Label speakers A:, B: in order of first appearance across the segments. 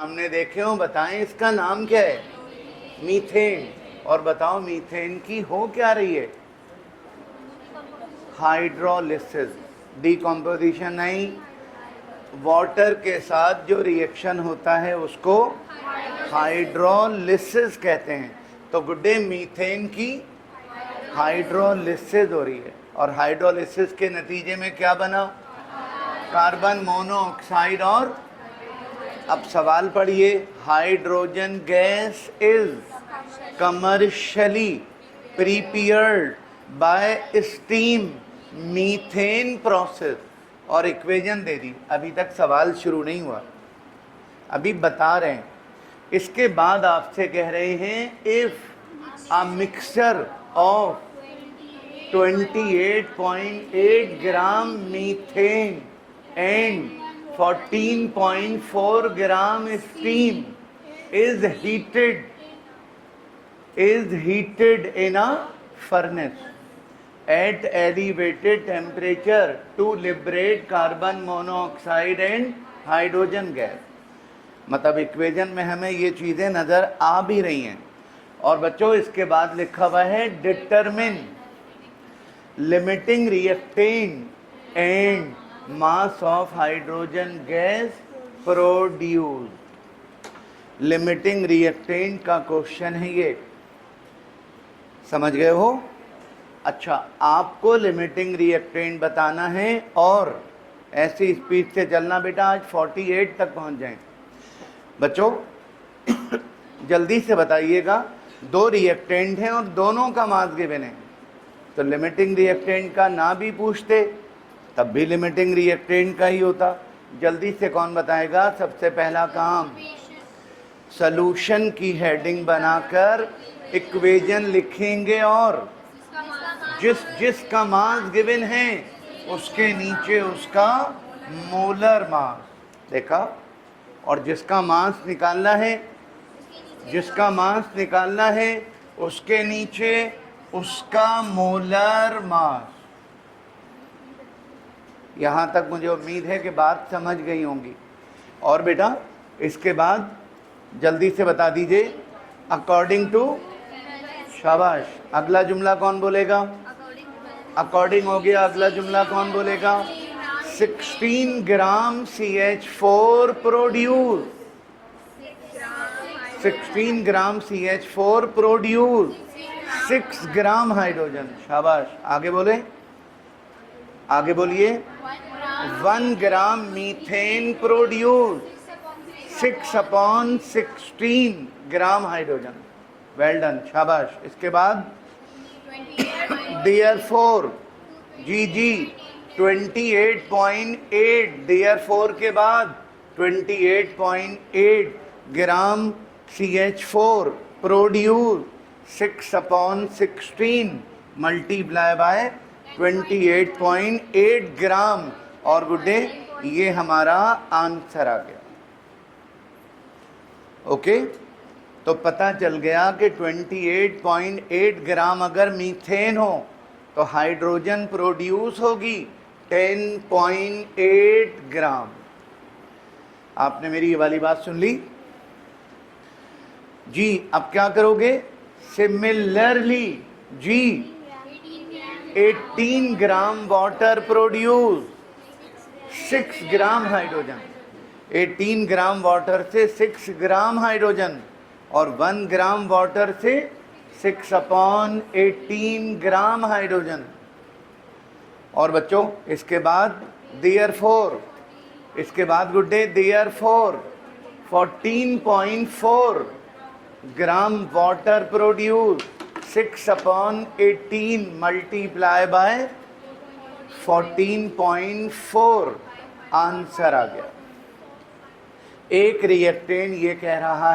A: सामने देखे हो, बताएं इसका नाम क्या है? मीथेन। और बताओ मीथेन की हो क्या रही है? हाइड्रोलिसिस। डिकम्पोजिशन नहीं, वाटर के साथ जो रिएक्शन होता है उसको हाइड्रोलिसिस कहते हैं। तो गुड्डे मीथेन की हाइड्रोलिसिस हो रही है, और हाइड्रोलिसिस के नतीजे में क्या बना? Carbon monoxide. और अब सवाल पढ़िए, hydrogen gas is commercially prepared by steam methane process. और इक्वेशन दे दी, अभी तक सवाल शुरू नहीं हुआ, अभी बता रहे हैं। इसके बाद आपसे कह रहे हैं if a mixture of 28.8 gram methane and 14.4 gram steam is heated in a furnace at elevated temperature to liberate carbon monoxide and hydrogen gas। मतलब इक्वेशन में हमें ये चीज़ें नज़र आ भी रही हैं। और बच्चों इसके बाद लिखा हुआ है determine limiting reactant and mass of hydrogen gas produce. Limiting reactant का क्वेश्चन है ये, समझ गए हो? अच्छा, आपको लिमिटिंग रिएक्टेंट बताना है और ऐसी स्पीड से चलना बेटा, आज 48 तक पहुंच जाएं। बच्चों जल्दी से बताइएगा, दो रिएक्टेंट हैं और दोनों का मास गिवन है, तो लिमिटिंग रिएक्टेंट का ना भी पूछते तब भी लिमिटिंग रिएक्टेंट का ही होता। जल्दी से कौन बताएगा? सबसे पहला काम, सॉल्यूशन की हेडिंग बनाकर इक्वेशन लिखेंगे और जिसका मास गिवन है उसके नीचे उसका मोलर मास। देखा? और जिसका मास निकालना है उसके नीचे उसका मोलर मास। यहाँ तक मुझे उम्मीद है कि बात समझ गई होंगी। और बेटा इसके बाद जल्दी से बता दीजिए, अकॉर्डिंग टू। शाबाश, अगला जुमला कौन बोलेगा? अकॉर्डिंग हो गया, अगला जुमला कौन बोलेगा? 16 gram CH4 produce. 16 gram CH4 produce 6 gram hydrogen. शाबाश, आगे बोले, आगे बोलिए। 1 gram methane produce 6/16 gram hydrogen. Well done, शाबाश। इसके बाद देयरफॉर, जी 28.8, देयरफॉर के बाद 28.8 ग्राम CH4 प्रोड्यूस 6/16 मल्टीप्लाई बाय 28.8 ग्राम। और गुड्डे ये हमारा आंसर आ गया। ओके, तो पता चल गया कि 28.8 ग्राम अगर मीथेन हो तो हाइड्रोजन प्रोड्यूस होगी 10.8 ग्राम। आपने मेरी ये वाली बात सुन ली जी। अब क्या करोगे? सिमिलरली जी 18 ग्राम water produce 6 gram hydrogen. 18 gram water से 6 ग्राम हाइड्रोजन और 1 ग्राम वाटर से 6/18 ग्राम हाइड्रोजन। और बच्चों इसके बाद देयरफॉर, इसके बाद गुड्डे therefore 14.4 gram water produce 6/18 multiply by 14.4 answer आ गया। एक रिएक्टेंट ये कह रहा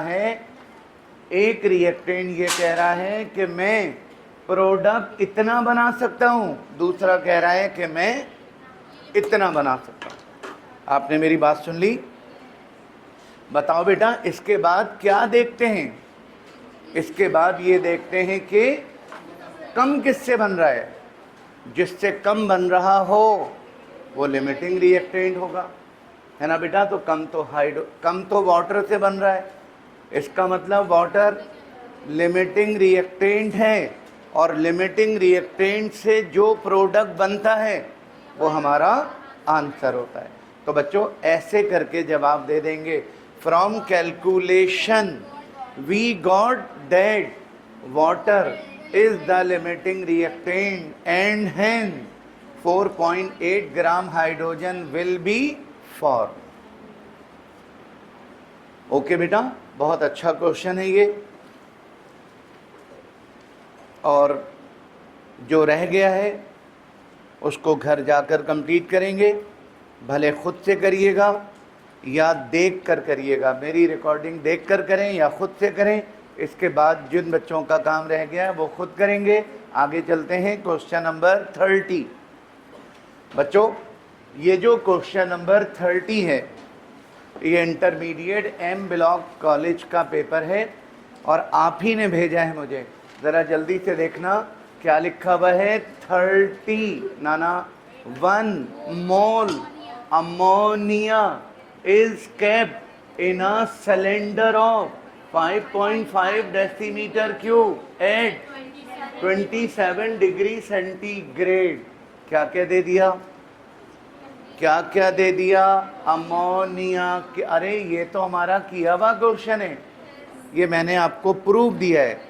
A: है, कि मैं प्रोडक्ट इतना बना सकता हूँ, दूसरा कह रहा है कि मैं इतना बना सकता हूँ। आपने मेरी बात सुन ली? बताओ बेटा इसके बाद क्या देखते हैं? इसके बाद ये देखते हैं कि कम किससे बन रहा है। जिससे कम बन रहा हो वो लिमिटिंग रिएक्टेंट होगा। है ना बेटा। तो कम तो वाटर से बन रहा है, इसका मतलब वाटर लिमिटिंग रिएक्टेंट है, और लिमिटिंग रिएक्टेंट से जो प्रोडक्ट बनता है वो हमारा आंसर होता है। तो बच्चों ऐसे करके जवाब दे देंगे। From calculation we got that water is the limiting reactant and hence 4.8 gram hydrogen will be form. Okay बेटा, बहुत अच्छा क्वेश्चन है ये। और जो रह गया है उसको घर जाकर कंप्लीट करेंगे, भले खुद से करिएगा या देख कर करिएगा। मेरी रिकॉर्डिंग देख कर करें या खुद से करें, इसके बाद जिन बच्चों का काम रह गया है वो खुद करेंगे। आगे चलते हैं क्वेश्चन नंबर 30। बच्चों ये जो क्वेश्चन नंबर 30 है ये इंटरमीडिएट एम ब्लॉक कॉलेज का पेपर है और आप ही ने भेजा है मुझे। ज़रा जल्दी से देखना क्या लिखा हुआ है। 30 नाना 1 mole ammonia is kept in a cylinder of 5.5 decimetre cube at 27 degree centigrade. क्या क्या दे दिया, क्या क्या दे दिया? अमोनिया के। अरे ये तो हमारा किया हुआ क्वेश्चन है, ये मैंने आपको प्रूफ दिया है।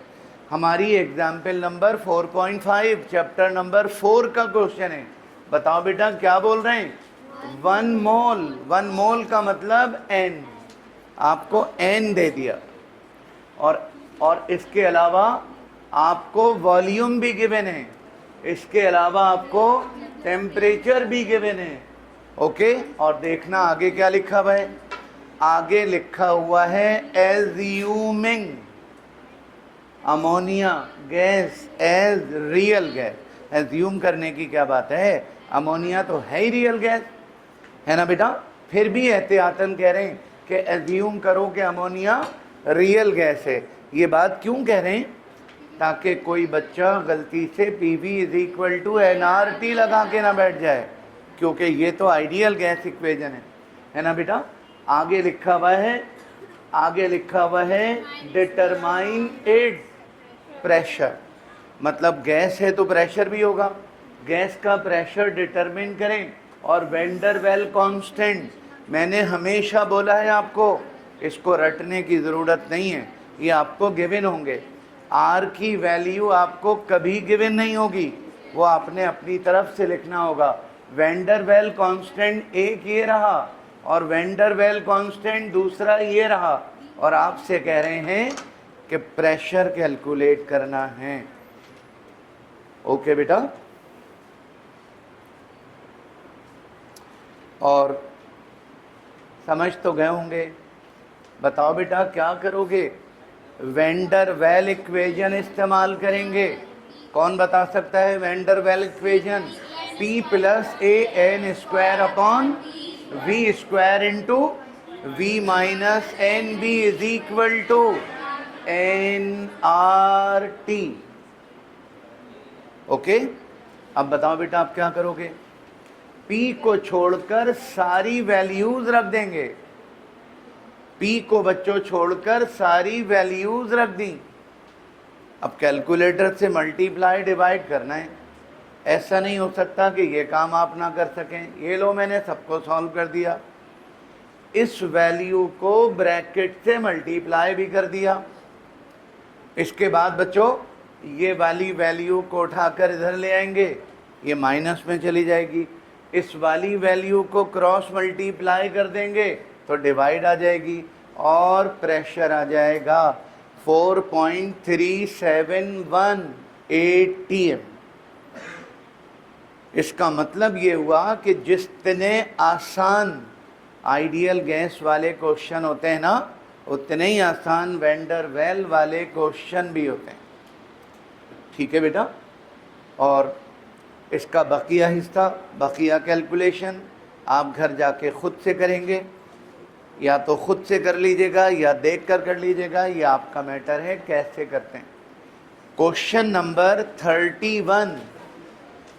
A: हमारी एग्जाम्पल नंबर 4.5 चैप्टर नंबर 4 का क्वेश्चन है। बताओ बेटा क्या बोल रहे हैं? 1 मोल का मतलब n, आपको n दे दिया। और इसके अलावा आपको वॉल्यूम भी गिवन है, इसके अलावा आपको टेम्परेचर भी गिवन है। ओके, और देखना आगे क्या लिखा हुआ है। आगे लिखा हुआ है assuming ammonia gas as real gas. Assume करने की क्या बात है, अमोनिया तो है ही रियल गैस, है ना बेटा। फिर भी एहतियातन कह रहे हैं कि एज्यूम करो कि अमोनिया रियल गैस है। ये बात क्यों कह रहे हैं? ताकि कोई बच्चा गलती से PV = nRT लगा के ना बैठ जाए, क्योंकि ये तो आइडियल गैस इक्वेशन है ना बेटा। आगे लिखा हुआ है डिटरमाइन इट प्रेशर, मतलब गैस है तो प्रेशर भी होगा, गैस का प्रेशर डिटरमिन करें। और वेंडर वेल कांस्टेंट मैंने हमेशा बोला है आपको, इसको रटने की ज़रूरत नहीं है, ये आपको गिवन होंगे। आर की वैल्यू आपको कभी गिवन नहीं होगी, वो आपने अपनी तरफ से लिखना होगा। वेंडर वेल कांस्टेंट एक ये रहा और वेंडर वेल कांस्टेंट दूसरा ये रहा, और आपसे कह रहे हैं कि प्रेशर कैलकुलेट करना है। ओके बेटा, और समझ तो गए होंगे। बताओ बेटा क्या करोगे? वेंडर वेल इक्वेशन इस्तेमाल करेंगे। कौन बता सकता है vendor well equation? P + AN² / V² into V - NB = nRT। Okay, अब बताओ बेटा आप क्या करोगे? P को छोड़कर सारी वैल्यूज रख देंगे। P को बच्चों छोड़कर सारी वैल्यूज रख दी। अब कैलकुलेटर से मल्टीप्लाई डिवाइड करना है। ऐसा नहीं हो सकता कि ये काम आप ना कर सकें। ये लो, मैंने सबको सॉल्व कर दिया। इस वैल्यू को ब्रैकेट से मल्टीप्लाई भी कर दिया। इसके बाद बच्चों ये वाली वैल्यू को उठाकर इधर ले आएंगे, ये माइनस में चली जाएगी। इस वाली वैल्यू को क्रॉस मल्टीप्लाई कर देंगे तो डिवाइड आ जाएगी और प्रेशर आ जाएगा 4.371 atm। इसका मतलब ये हुआ कि जितने आसान आइडियल गैस वाले क्वेश्चन होते हैं ना, उतने ही आसान वेंडर वेल वाले क्वेश्चन भी होते हैं। ठीक है बेटा, और इसका बकिया हिस्सा, बकिया कैलकुलेशन आप घर जाके खुद से करेंगे, या तो खुद से कर लीजिएगा या देख कर लीजिएगा, ये आपका मैटर है कैसे करते हैं। क्वेश्चन नंबर 31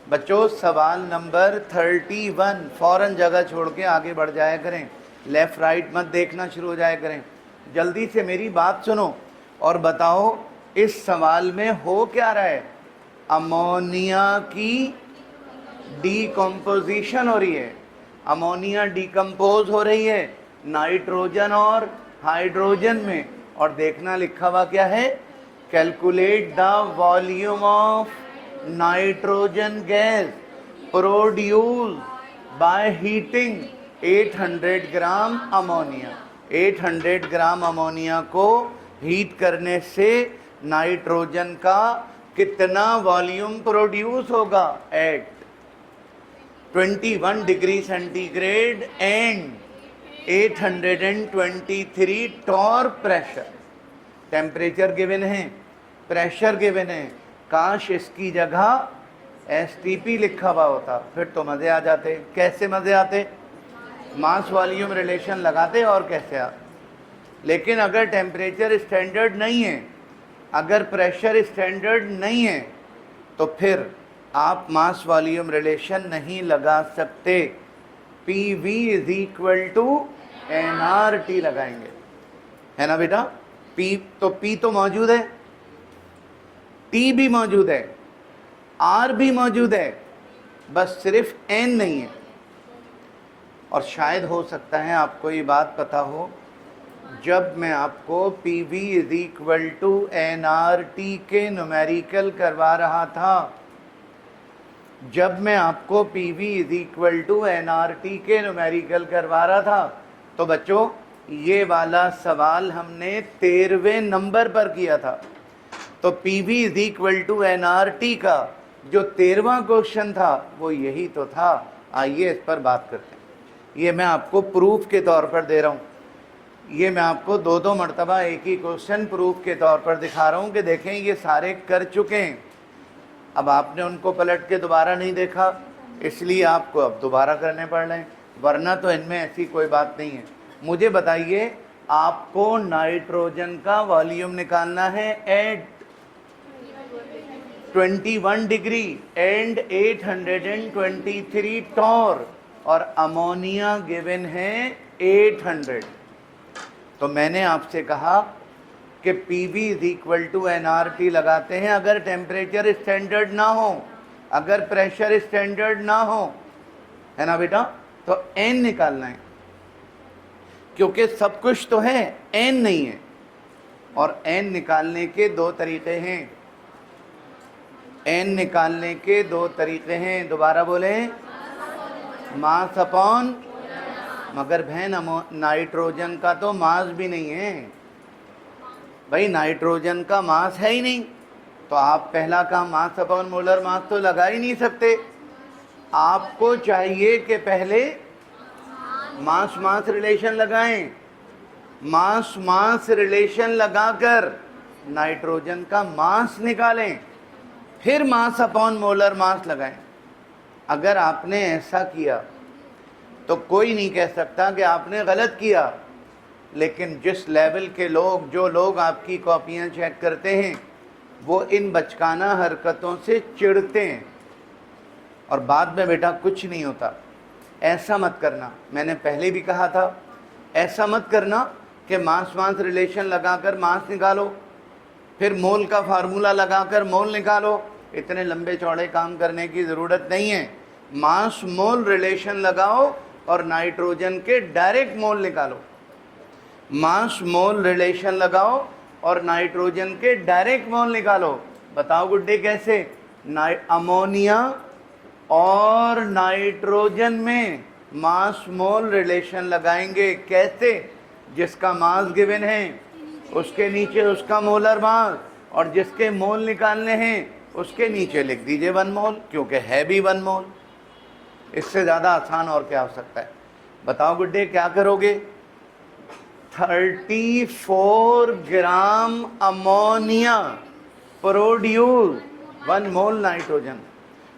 A: बच्चों सवाल नंबर 31, फौरन जगह छोड़ के आगे बढ़ जाया करें, लेफ्ट राइट मत देखना शुरू हो जाया करें। जल्दी से मेरी बात सुनो और बताओ इस सवाल में हो क्या रहा है। अमोनिया की डीकम्पोजिशन हो रही है, अमोनिया डीकम्पोज हो रही है नाइट्रोजन और हाइड्रोजन में, और देखना लिखा हुआ क्या है, calculate the volume of nitrogen gas produce by heating 800 gram ammonia. 800 gram ammonia को हीट करने से नाइट्रोजन का कितना वॉल्यूम प्रोड्यूस होगा at 21 degree centigrade and 823 torr pressure. Temperature given है, प्रेशर गिवन है, काश इसकी जगह एसटीपी लिखा हुआ होता, फिर तो मज़े आ जाते। कैसे मज़े आते, मास वॉल्यूम रिलेशन लगाते और कैसे आ। लेकिन अगर टेम्परेचर स्टैंडर्ड नहीं है, अगर प्रेशर स्टैंडर्ड नहीं है, तो फिर आप मास वॉल्यूम रिलेशन नहीं लगा सकते। P V is equal to N R T लगाएंगे, है ना बेटा। पी तो मौजूद है, टी भी मौजूद है, आर भी मौजूद है, बस सिर्फ एन नहीं है। और शायद हो सकता है आपको ये बात पता हो, जब मैं आपको P V is equal to N R T के न्यूमेरिकल करवा रहा था, जब मैं आपको P V is equal to N R T के न्यूमेरिकल करवा रहा था, तो बच्चों ये वाला सवाल हमने 13वें नंबर पर किया था। तो P V is equal to N R T का जो 13वां क्वेश्चन था वो यही तो था। आइए इस पर बात करते हैं। ये मैं आपको प्रूफ के तौर पर दे रहा हूँ, ये मैं आपको दो मरतबा एक ही क्वेश्चन प्रूफ के तौर पर दिखा रहा हूँ कि देखें ये सारे कर चुके हैं। अब आपने उनको पलट के दोबारा नहीं देखा, इसलिए आपको अब दोबारा करने पड़ रहे हैं, वरना तो इनमें ऐसी कोई बात नहीं है। मुझे बताइए, आपको नाइट्रोजन का वॉल्यूम निकालना है एट 21 डिग्री एंड 823 टॉर, और अमोनिया गिवन है 800। तो मैंने आपसे कहा कि P V is equal to N R T लगाते हैं अगर टेम्परेचर स्टैंडर्ड ना हो, अगर प्रेशर स्टैंडर्ड ना हो, है ना बेटा। तो एन निकालना है, क्योंकि सब कुछ तो है, एन नहीं है। और एन निकालने के दो तरीके हैं, एन निकालने के दो तरीके हैं। दोबारा बोले, मास अपॉन, मगर बहन नाइट्रोजन का तो मास भी नहीं है भाई, नाइट्रोजन का मास है ही नहीं, तो आप पहला काम मास अपॉन मोलर मास तो लगा ही नहीं सकते। आपको चाहिए कि पहले मास मास रिलेशन लगाएं, मास मास रिलेशन लगाकर नाइट्रोजन का मास निकालें, फिर मास अपॉन मोलर मास लगाएं। अगर आपने ऐसा किया तो कोई नहीं कह सकता कि आपने गलत किया। लेकिन जिस लेवल के लोग, जो लोग आपकी कॉपियां चेक करते हैं, वो इन बचकाना हरकतों से चिढ़ते हैं, और बाद में बेटा कुछ नहीं होता। ऐसा मत करना, मैंने पहले भी कहा था, ऐसा मत करना कि मास मास रिलेशन लगाकर मास निकालो, फिर मोल का फार्मूला लगाकर मोल निकालो। इतने लंबे चौड़े काम करने की ज़रूरत नहीं है। मास मोल रिलेशन लगाओ और नाइट्रोजन के डायरेक्ट मोल निकालो। मास मोल रिलेशन लगाओ और नाइट्रोजन के डायरेक्ट मोल निकालो। बताओ गुड्डे कैसे? अमोनिया और नाइट्रोजन में मास मोल रिलेशन लगाएंगे। कैसे? जिसका मास गिवन है उसके नीचे उसका मोलर मास, और जिसके मोल निकालने हैं उसके नीचे लिख दीजिए 1 मोल, क्योंकि है भी 1 मोल। इससे ज़्यादा आसान और क्या हो सकता है? बताओ गुड्डे क्या करोगे? 34 gram ammonia produce 1 mole nitrogen,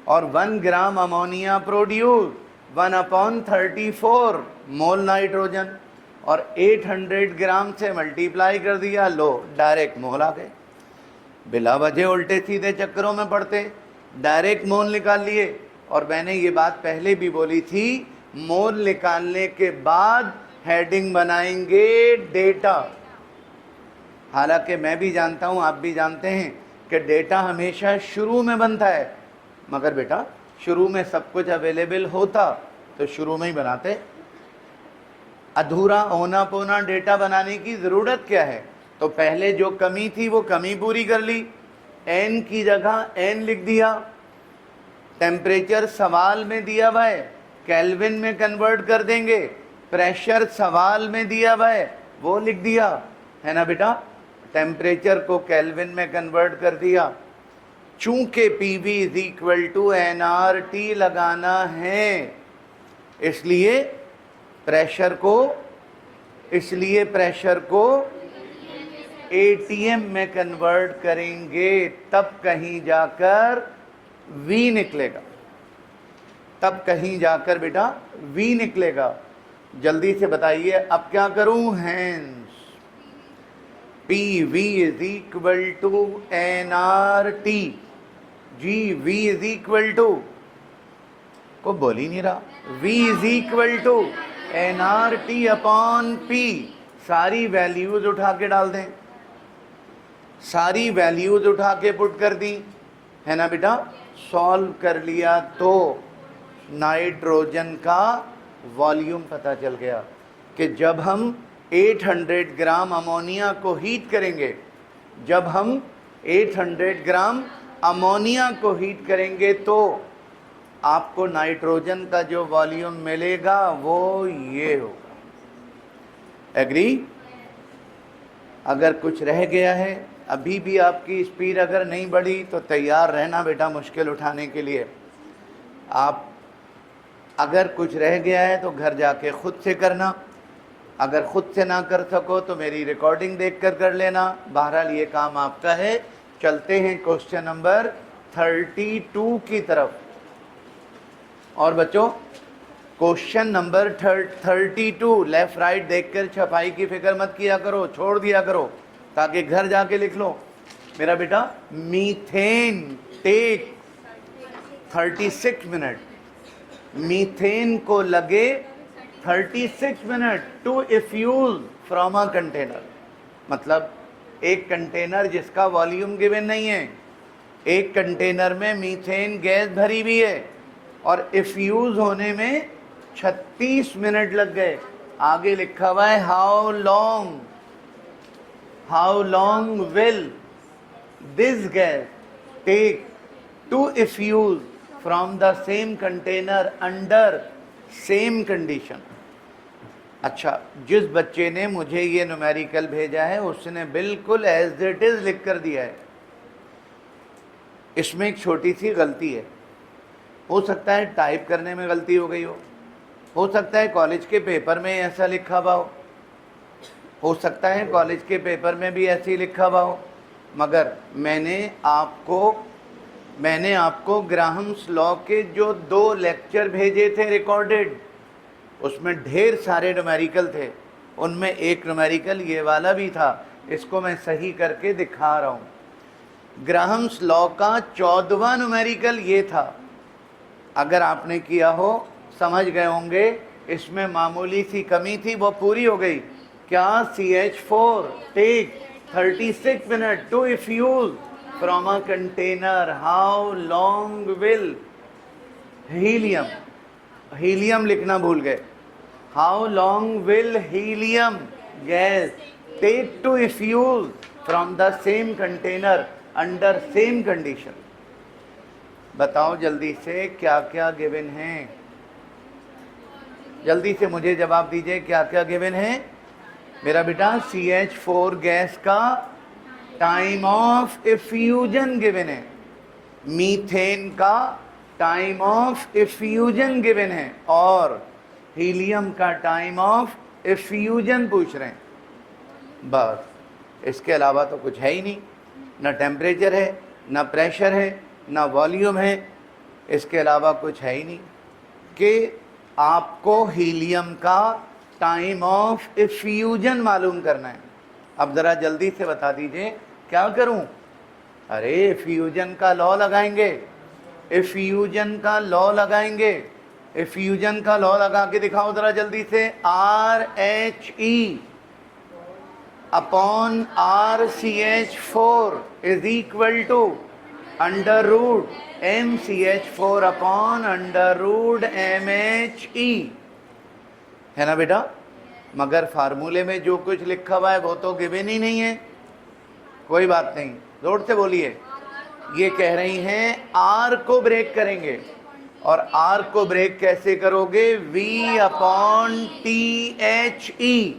A: और 1 gram ammonia produce 1/34 mole nitrogen, और 800 ग्राम से मल्टीप्लाई कर दिया, लो डायरेक्ट मोल आ गए। बिला वजह उल्टे सीधे चक्करों में पड़ते। डायरेक्ट मोल निकाल लिए। और मैंने ये बात पहले भी बोली थी, मोल निकालने के बाद हेडिंग बनाएंगे डेटा। हालांकि मैं भी जानता हूँ, आप भी जानते हैं कि डेटा हमेशा शुरू में बनता है, मगर बेटा शुरू में सब कुछ अवेलेबल होता तो शुरू में ही बनाते। अधूरा होना पोना डेटा बनाने की ज़रूरत क्या है? तो पहले जो कमी थी वो कमी पूरी कर ली, एन की जगह एन लिख दिया। टेम्परेचर सवाल में दिया हुआ है, केल्विन में कन्वर्ट कर देंगे। प्रेशर सवाल में हुआ है, वो लिख दिया है ना बेटा। टेम्परेचर को केल्विन में कन्वर्ट कर दिया। चूंकि PV is equal to nRT लगाना है, इसलिए प्रेशर को ATM में कन्वर्ट करेंगे, तब कहीं जाकर V निकलेगा, तब कहीं जाकर बेटा V निकलेगा। जल्दी से बताइए अब क्या करूं? Hence PV is equal to nRT, GV is equal to, को बोल ही नहीं रहा, V is equal to nRT upon P। सारी वैल्यूज उठा के डाल दें, सारी वैल्यूज उठा के पुट कर दी, है ना बेटा। सॉल्व कर लिया तो नाइट्रोजन का वॉल्यूम पता चल गया कि जब हम 800 ग्राम अमोनिया को हीट करेंगे, जब हम 800 ग्राम अमोनिया को हीट करेंगे तो आपको नाइट्रोजन का जो वॉल्यूम मिलेगा वो ये होगा। एग्री? अगर कुछ रह गया है, अभी भी आपकी स्पीड अगर नहीं बढ़ी तो तैयार रहना बेटा मुश्किल उठाने के लिए। आप अगर कुछ रह गया है तो घर जाके खुद से करना, अगर खुद से ना कर सको तो मेरी रिकॉर्डिंग देखकर कर लेना। बहरहाल ये काम आपका है। चलते हैं क्वेश्चन नंबर 32 की तरफ। और बच्चों क्वेश्चन नंबर 32 लेफ्ट राइट देखकर छपाई की फिक्र मत किया करो, छोड़ दिया करो, ताकि घर जाके लिख लो। मेरा बेटा मीथेन टेक 36 मिनट, मीथेन को लगे 36 minute to effuse from a container. मतलब एक कंटेनर जिसका वॉल्यूम गिवन नहीं है, एक कंटेनर में मीथेन गैस भरी हुई है और इफ्यूज होने में 36 मिनट लग गए। आगे लिखा हुआ है how long will this gas take to effuse from the same container under same condition. अच्छा, जिस बच्चे ने मुझे ये न्यूमेरिकल भेजा है उसने बिल्कुल एज इट इज लिख कर दिया है। इसमें एक छोटी सी गलती है, हो सकता है टाइप करने में गलती हो गई हो सकता है कॉलेज के पेपर में ऐसा लिखा हुआ हो सकता है कॉलेज के पेपर में भी ऐसे ही लिखा हुआ हो, मगर मैंने आपको ग्राहम्स लॉ के जो 2 लेक्चर भेजे थे रिकॉर्डेड, उसमें ढेर सारे न्यूमेरिकल थे, उनमें एक न्यूमेरिकल ये वाला भी था। इसको मैं सही करके दिखा रहा हूँ। ग्राहम्स लॉ का 14वां न्यूमेरिकल ये था। अगर आपने किया हो समझ गए होंगे, इसमें मामूली सी कमी थी, वो पूरी हो गई। क्या? CH4 take 36 minute to effuse from a container. How long will helium लिखना भूल गए। How long will helium gas take to effuse from the same container under same condition. बताओ जल्दी से क्या क्या गिवन है, जल्दी से मुझे जवाब दीजिए क्या क्या गिवन है। मेरा बेटा CH4 गैस का टाइम ऑफ इफ्यूजन गिवन है, मीथेन का टाइम ऑफ इफ्यूजन गिवन है, और हीलियम का टाइम ऑफ इफ्यूजन पूछ रहे हैं। बस, इसके अलावा तो कुछ है ही नहीं। ना टेम्परेचर है, ना प्रेशर है, ना वॉल्यूम है, इसके अलावा कुछ है ही नहीं। कि आपको हीलियम का टाइम ऑफ इफ्यूजन मालूम करना है। अब ज़रा जल्दी से बता दीजिए क्या करूं? अरे इफ्यूजन का लॉ लगाएंगे। इफ्यूजन का लॉ लगाएंगे। इफ्यूजन का लॉ लगा के दिखाओ जरा जल्दी से। RHE upon RCH4 is equal to under root MCH4 upon under root MHE, है ना बेटा? मगर फार्मूले में जो कुछ लिखा हुआ है वो तो गिवन ही नहीं है। कोई बात नहीं, जोर से बोलिए। ये कह रही हैं R को ब्रेक करेंगे, और R को ब्रेक कैसे करोगे? V अपॉन THE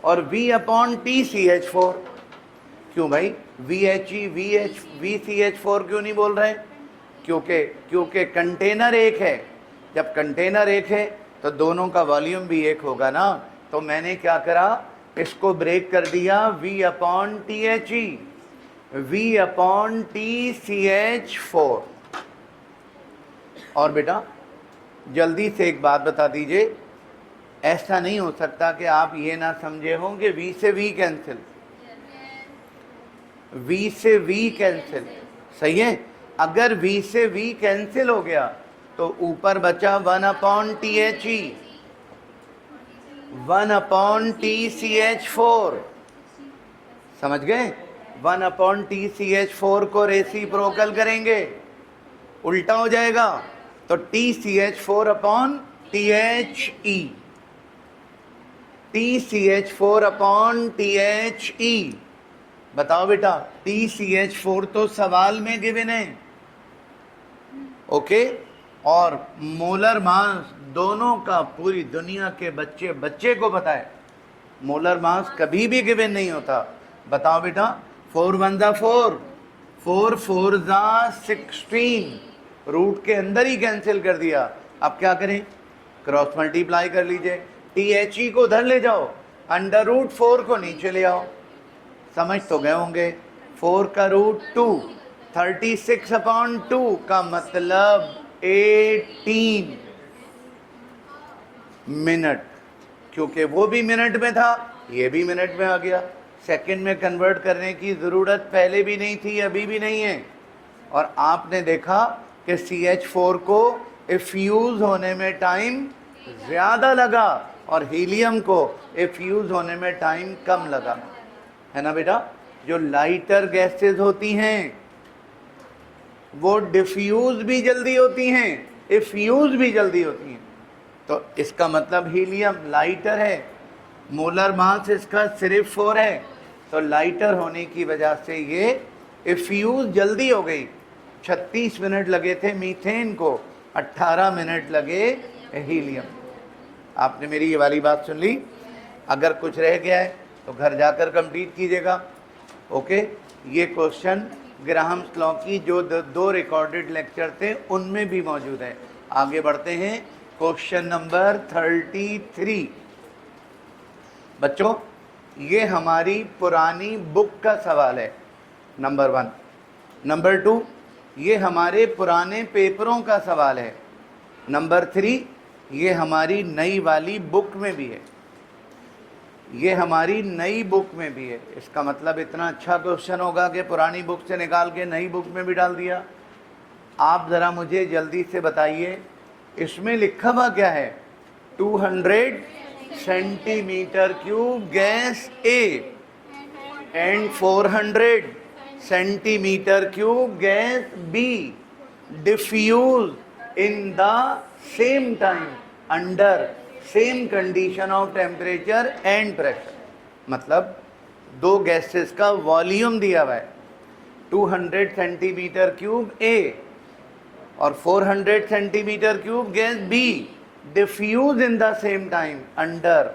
A: और V अपॉन TCH4। क्यों भाई VHE VCH4 क्यों नहीं बोल रहे? क्योंकि कंटेनर एक है। जब कंटेनर एक है तो दोनों का वॉल्यूम भी एक होगा ना। तो मैंने क्या करा, इसको ब्रेक कर दिया V upon THE, V upon TCH4। और बेटा जल्दी से एक बात बता दीजिए, ऐसा नहीं हो सकता कि आप ये ना समझे हों कि V से V कैंसिल, V से V कैंसिल, सही है? अगर V से V कैंसिल हो गया तो ऊपर बचा 1 अपॉन THE, 1 अपॉन TCH4, समझ गए? 1 अपॉन TCH4 को रेसिप्रोकल करेंगे, उल्टा हो जाएगा, तो TCH4 upon THE, TCH4 upon THE। बताओ बेटा, TCH4 तो सवाल में गिवन है, ओके? और मोलर मास दोनों का पूरी दुनिया के बच्चे को पता है, मोलर मास कभी भी गिवन नहीं होता। बताओ बेटा, 4 1 जा 4, 4 4 जा 16, रूट के अंदर ही कैंसिल कर दिया। अब क्या करें? क्रॉस मल्टीप्लाई कर लीजिए। THE को उधर ले जाओ, अंडर रूट 4 को नीचे ले आओ। समझ तो गए होंगे। 4 का रूट 2, 36 अपॉन 2 का मतलब 18 मिनट, क्योंकि वो भी मिनट में था, ये भी मिनट में आ गया। सेकंड में कन्वर्ट करने की ज़रूरत पहले भी नहीं थी, अभी भी नहीं है। और आपने देखा कि CH4 को इफ्यूज़ होने में टाइम ज़्यादा लगा और हीलियम को इफ्यूज़ होने में टाइम कम लगा, है ना बेटा? जो लाइटर गैसेस होती हैं वो डिफ्यूज़ भी जल्दी होती हैं, इफ्यूज़ भी जल्दी होती हैं। तो इसका मतलब हीलियम लाइटर है, मोलर मास इसका सिर्फ 4 है, तो लाइटर होने की वजह से ये इफ्यूज़ जल्दी हो गई। 36 मिनट लगे थे मीथेन को, 18 मिनट लगे हीलियम। आपने मेरी ये वाली बात सुन ली? अगर कुछ रह गया है तो घर जाकर कंप्लीट कीजिएगा, ओके? ये क्वेश्चन ग्राहम्स लॉ की जो 2 रिकॉर्डेड लेक्चर थे उनमें भी मौजूद है। आगे बढ़ते हैं, क्वेश्चन नंबर 33। बच्चों, ये हमारी पुरानी बुक का सवाल है, नंबर 1। नंबर 2, ये हमारे पुराने पेपरों का सवाल है। नंबर 3, ये हमारी नई वाली बुक में भी है, ये हमारी नई बुक में भी है। इसका मतलब इतना अच्छा क्वेश्चन होगा कि पुरानी बुक से निकाल के नई बुक में भी डाल दिया। आप ज़रा मुझे जल्दी से बताइए, इसमें लिखा हुआ क्या है? 200 centimetre cube gas A and 400 centimetre cube gas B diffuse in the same time under same condition of temperature and pressure. मतलब 2 गैसेस का वॉल्यूम दिया हुआ है, 200 सेंटीमीटर क्यूब A और 400 centimetre cube gas B diffuse in the same time under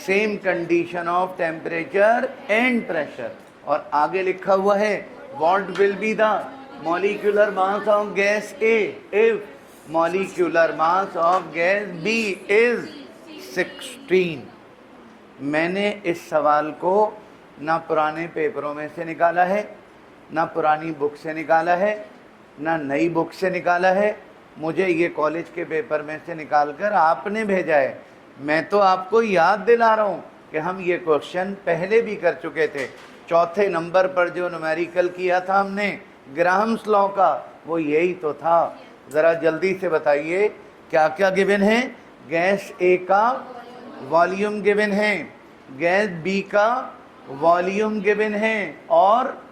A: same condition of temperature and pressure. और आगे लिखा हुआ है what will be the molecular mass of gas A if molecular mass of gas B is 16। मैंने इस सवाल को ना पुराने पेपरों में से निकाला है, ना पुरानी बुक से निकाला है, ना नई बुक से निकाला है। मुझे ये कॉलेज के पेपर में से निकालकर आपने भेजा है। मैं तो आपको याद दिला रहा हूँ कि हम ये क्वेश्चन पहले भी कर चुके थे। 4थे नंबर पर जो न्यूमेरिकल किया था हमने ग्राहम्स लॉ का, वो यही तो था। ज़रा जल्दी से बताइए क्या क्या गिवन है। गैस ए का वॉल्यूम गिवन है, गैस बी का वॉल्यूम गिवन है, और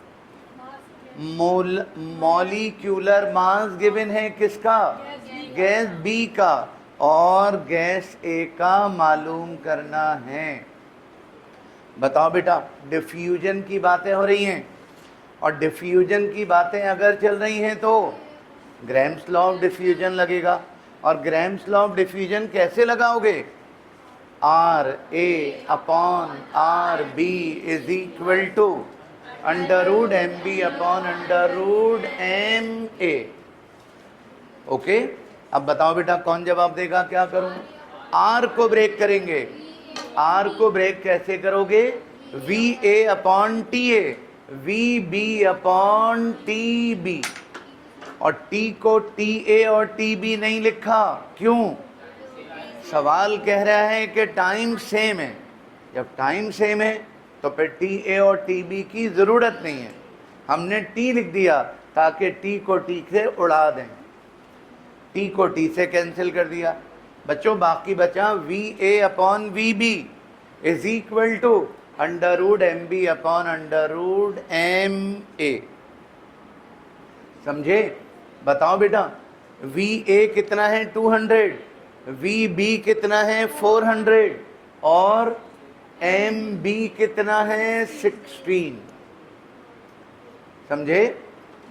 A: मॉलिक्यूलर मास गिवन है किसका, गैस बी का, और गैस ए का मालूम करना है। बताओ बेटा, डिफ्यूजन की बातें हो रही हैं, और डिफ्यूजन की बातें अगर चल रही हैं तो ग्राम्स लॉ ऑफ डिफ्यूजन लगेगा। और ग्राम्स लॉ ऑफ डिफ्यूजन कैसे लगाओगे, R A upon R B is equal to under root M B upon under root M A. Okay, अब बताओ बेटा कौन जवाब देगा, क्या करूं। आर को ब्रेक करेंगे। आर को ब्रेक कैसे करोगे, V A upon T A, V B upon T B. और टी को टी ए और टी बी नहीं लिखा, क्यों, सवाल कह रहा है कि टाइम सेम है। जब टाइम सेम है तो फिर टी ए और टी बी की ज़रूरत नहीं है, हमने टी लिख दिया ताकि टी को टी से उड़ा दें, टी को टी से कैंसिल कर दिया। बच्चों बाकी बचा V A upon V B is equal to under root M B upon under root M A. समझे, बताओ बेटा, वी ए कितना है 200, वी बी कितना है 400, और एम बी कितना है 16। समझे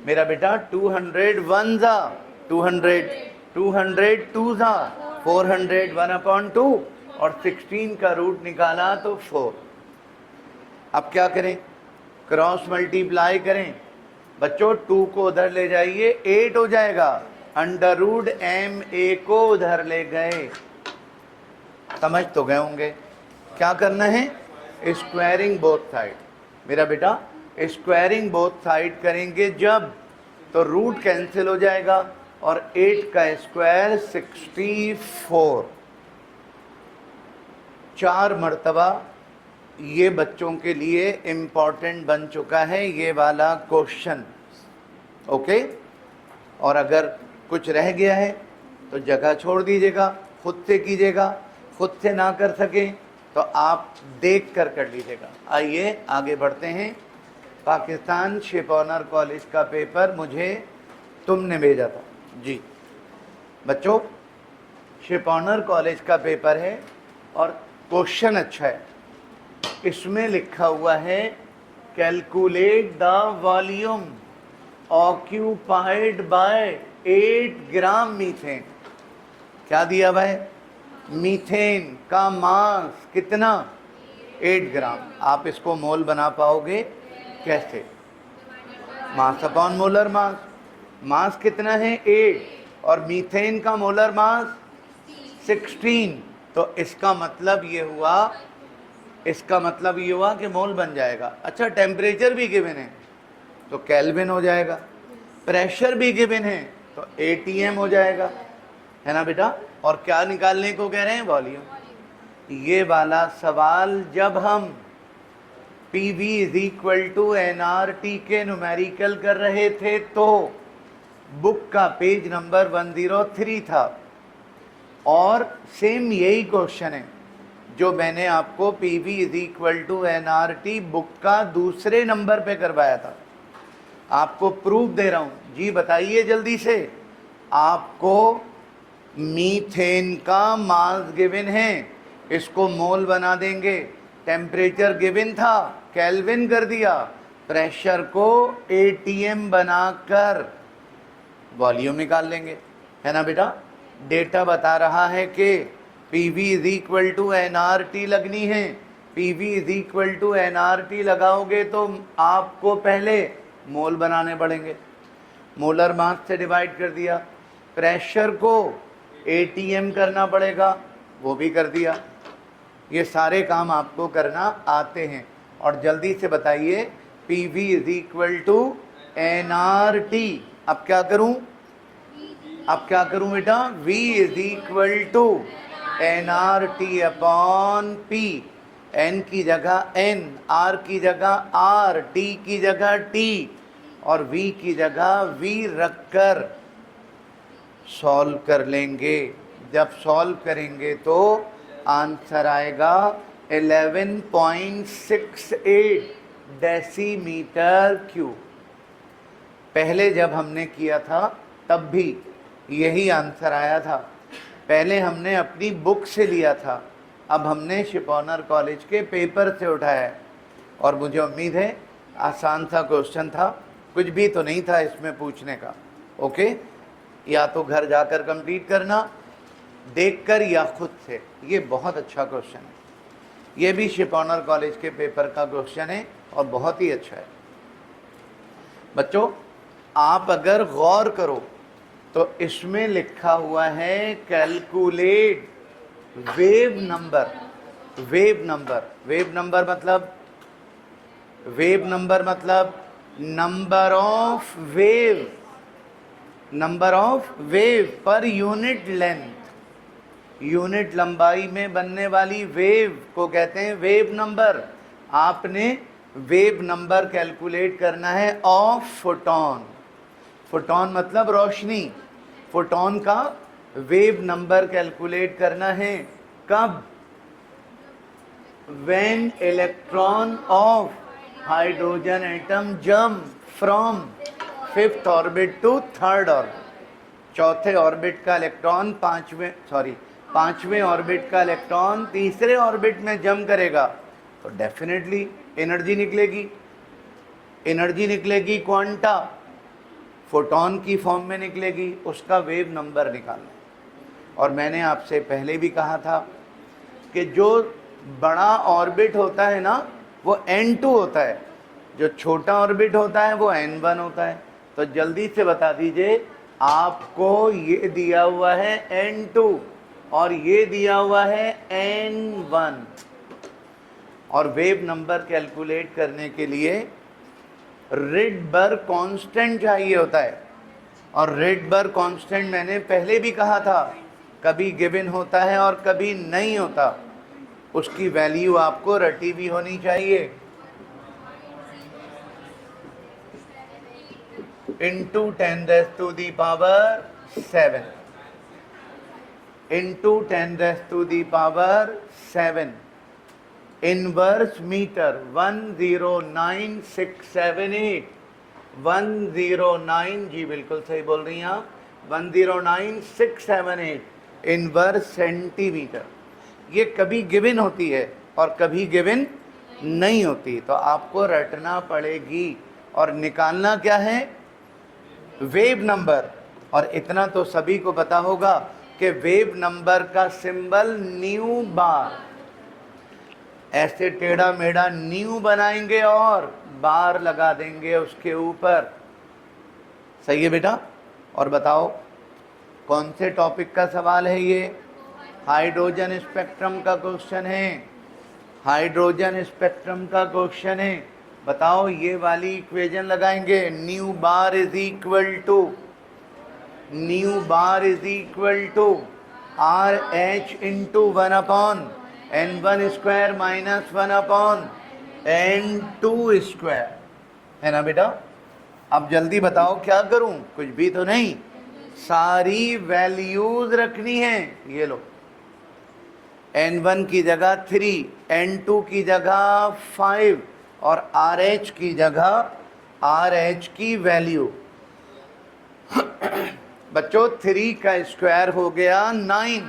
A: मेरा बेटा, 200 वन जा 200, 200 टू जा 400, 1/2, और 16 का रूट निकाला तो 4। अब क्या करें, क्रॉस मल्टीप्लाई करें। बच्चों 2 को उधर ले जाइए 8 हो जाएगा, अंडर रूट एम ए को उधर ले गए। समझ तो गए होंगे क्या करना है, स्क्वायरिंग बोथ साइड। मेरा बेटा स्क्वायरिंग बोथ साइड करेंगे जब, तो रूट कैंसिल हो जाएगा, और 8 का स्क्वायर 64। 4 मर्तबा ये बच्चों के लिए इम्पॉर्टेंट बन चुका है ये वाला क्वेश्चन। ओके, और अगर कुछ रह गया है तो जगह छोड़ दीजिएगा, खुद से कीजिएगा, खुद से ना कर सकें तो आप देख कर कर लीजिएगा। आइए आगे बढ़ते हैं। पाकिस्तान शिप ऑनर कॉलेज का पेपर मुझे तुमने भेजा था जी। बच्चों शिप ऑनर कॉलेज का पेपर है और क्वेश्चन अच्छा है। इसमें लिखा हुआ है calculate the volume occupied by 8 gram methane. क्या दिया भाई, मीथेन का मास कितना, 8 ग्राम। आप इसको मोल बना पाओगे कैसे, मास अपॉन मोलर मास। मास कितना है 8, और मीथेन का मोलर मास 16, तो इसका मतलब ये हुआ कि मोल बन जाएगा। अच्छा, टेम्परेचर भी गिवन है तो केल्विन हो जाएगा, प्रेशर भी गिवन है तो एटीएम हो जाएगा, है ना बेटा। और क्या निकालने को कह रहे हैं, वॉल्यूम। ये वाला सवाल जब हम PV is equal to NRT के न्यूमेरिकल कर रहे थे तो बुक का पेज नंबर 103 था, और सेम यही क्वेश्चन है जो मैंने आपको PV is equal to NRT book का दूसरे नंबर पे करवाया था। आपको प्रूफ दे रहा हूँ जी, बताइए जल्दी से। आपको मीथेन का मास गिवन है, इसको मोल बना देंगे। टेम्परेचर गिवन था, केल्विन कर दिया। प्रेशर को ATM बनाकर वॉल्यूम निकाल लेंगे, है ना बेटा। डेटा बता रहा है कि PV is equal to NRT लगनी है। PV is equal to NRT लगाओगे तो आपको पहले मोल बनाने पड़ेंगे, मोलर मास से डिवाइड कर दिया। प्रेशर को ATM करना पड़ेगा, वो भी कर दिया। ये सारे काम आपको करना आते हैं। और जल्दी से बताइए PV is equal to NRT। अब क्या करूं, बेटा, V is equal to NRT upon P। N की जगह N, R की जगह R, T की जगह T। और v की जगह v रखकर सॉल्व कर लेंगे। जब सॉल्व करेंगे तो आंसर आएगा 11.68 डेसीमीटर क्यूब। पहले जब हमने किया था तब भी यही आंसर आया था। पहले हमने अपनी बुक से लिया था, अब हमने शिपॉनर कॉलेज के पेपर से उठाया है। और मुझे उम्मीद है आसान सा क्वेश्चन था, कुछ भी तो नहीं था इसमें पूछने का। ओके, या तो घर जाकर कंप्लीट करना देखकर या खुद से। ये बहुत अच्छा क्वेश्चन है, ये भी शिपॉनर कॉलेज के पेपर का क्वेश्चन है और बहुत ही अच्छा है। बच्चों आप अगर गौर करो तो इसमें लिखा हुआ है calculate wave number. Wave number, wave number मतलब, वेव नंबर मतलब number of wave, number of wave पर यूनिट लेंथ। यूनिट लंबाई में बनने वाली वेव को कहते हैं वेव नंबर। आपने वेव नंबर कैलकुलेट करना है ऑफ फोटॉन। फोटॉन मतलब रोशनी। फोटॉन का वेव नंबर कैलकुलेट करना है कब? When electron of hydrogen atom jump from 5th orbit to 3rd orbit. चौथे ऑर्बिट का इलेक्ट्रॉन पांचवें ऑर्बिट का इलेक्ट्रॉन तीसरे ऑर्बिट में जंप करेगा तो डेफिनेटली एनर्जी निकलेगी। एनर्जी निकलेगी क्वांटा, फोटॉन की फॉर्म में निकलेगी, उसका वेव नंबर निकालना। और मैंने आपसे पहले भी कहा था कि जो बड़ा ऑर्बिट होता है ना वो n2 होता है, जो छोटा ऑर्बिट होता है वो n1 होता है। तो जल्दी से बता दीजिए, आपको ये दिया हुआ है n2 और ये दिया हुआ है n1। और वेव नंबर कैलकुलेट करने के लिए रिडबर्ग कांस्टेंट चाहिए होता है। और रिडबर्ग कांस्टेंट मैंने पहले भी कहा था, कभी गिवन होता है और कभी नहीं होता। उसकी वैल्यू आपको रटी भी होनी चाहिए। Into 10⁻⁷ into 10⁻⁷ inverse metre 109678। 109, जी बिल्कुल सही बोल रही हैं आप, 109678 इनवर्स सेंटीमीटर। ये कभी गिवन होती है और कभी गिवन नहीं होती, तो आपको रटना पड़ेगी। और निकालना क्या है? Wave number. और इतना तो सभी को पता होगा कि वेव नंबर का सिंबल न्यू बार। ऐसे टेढ़ा मेढ़ा न्यू बनाएंगे और बार लगा देंगे उसके ऊपर। सही है बेटा? और बताओ कौन से टॉपिक का सवाल है ये? हाइड्रोजन स्पेक्ट्रम का क्वेश्चन है। हाइड्रोजन स्पेक्ट्रम का क्वेश्चन है। बताओ, ये वाली इक्वेशन लगाएंगे, nu bar is equal to R H into 1/n1² minus 1/n2²। है ना बेटा? अब जल्दी बताओ क्या करूं? कुछ भी तो नहीं, सारी वैल्यूज रखनी है। ये लो, n1 की जगह 3, n2 की जगह 5 और RH की जगह RH की वैल्यू। बच्चों 3 का स्क्वायर हो गया 9,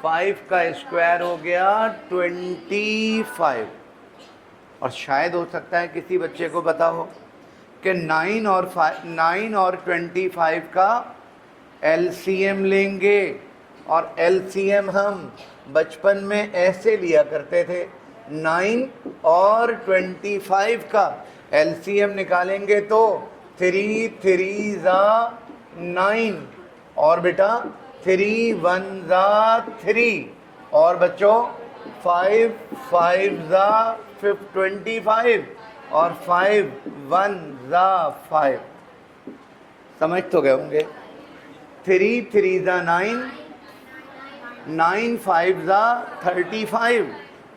A: 5 का स्क्वायर हो गया 25। और शायद हो सकता है किसी बच्चे को पता हो कि 9 और 25 का LCM लेंगे। और LCM हम बचपन में ऐसे लिया करते थे, 9 और 25 का LCM निकालेंगे तो 3 3 ज़ा 9 और बेटा 3 1 ज़ा 3 और बच्चों 5 5 ज़ा 25 और 5 1 ज़ा 5। समझ तो गए होंगे। 3 3 ज़ा 9, 9 5 ज़ा 35,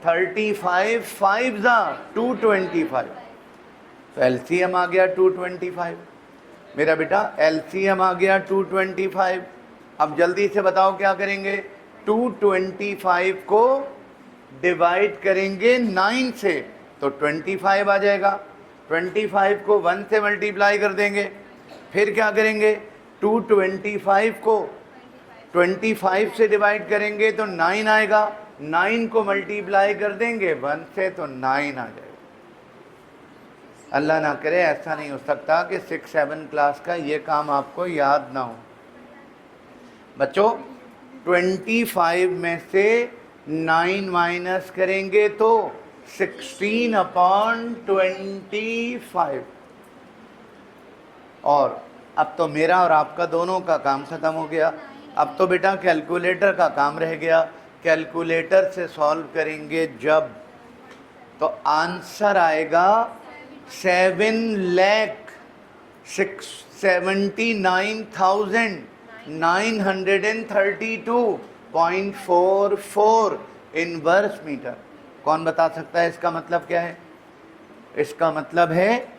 A: 35 5 ज़ा 225। तो एलसीएम आ गया 225। मेरा बेटा एलसीएम आ गया 225। अब जल्दी से बताओ क्या करेंगे, 225 को डिवाइड करेंगे 9 से तो 25 आ जाएगा। 25 को 1 से मल्टीप्लाई कर देंगे, फिर क्या करेंगे, 225 को 25 से डिवाइड करेंगे तो 9 आएगा। 9 को मल्टीप्लाई कर देंगे 1 से तो 9 आ जाएगा। अल्लाह ना करे ऐसा नहीं हो सकता कि 6-7 क्लास का ये काम आपको याद ना हो। बच्चों 25 में से 9 माइनस करेंगे तो 16/25। और अब तो मेरा और आपका दोनों का काम ख़त्म हो गया। अब तो बेटा कैलकुलेटर का काम रह गया। कैलकुलेटर से सॉल्व करेंगे जब, तो आंसर आएगा 7,79,932.44 इनवर्स मीटर। कौन बता सकता है इसका मतलब क्या है? इसका मतलब है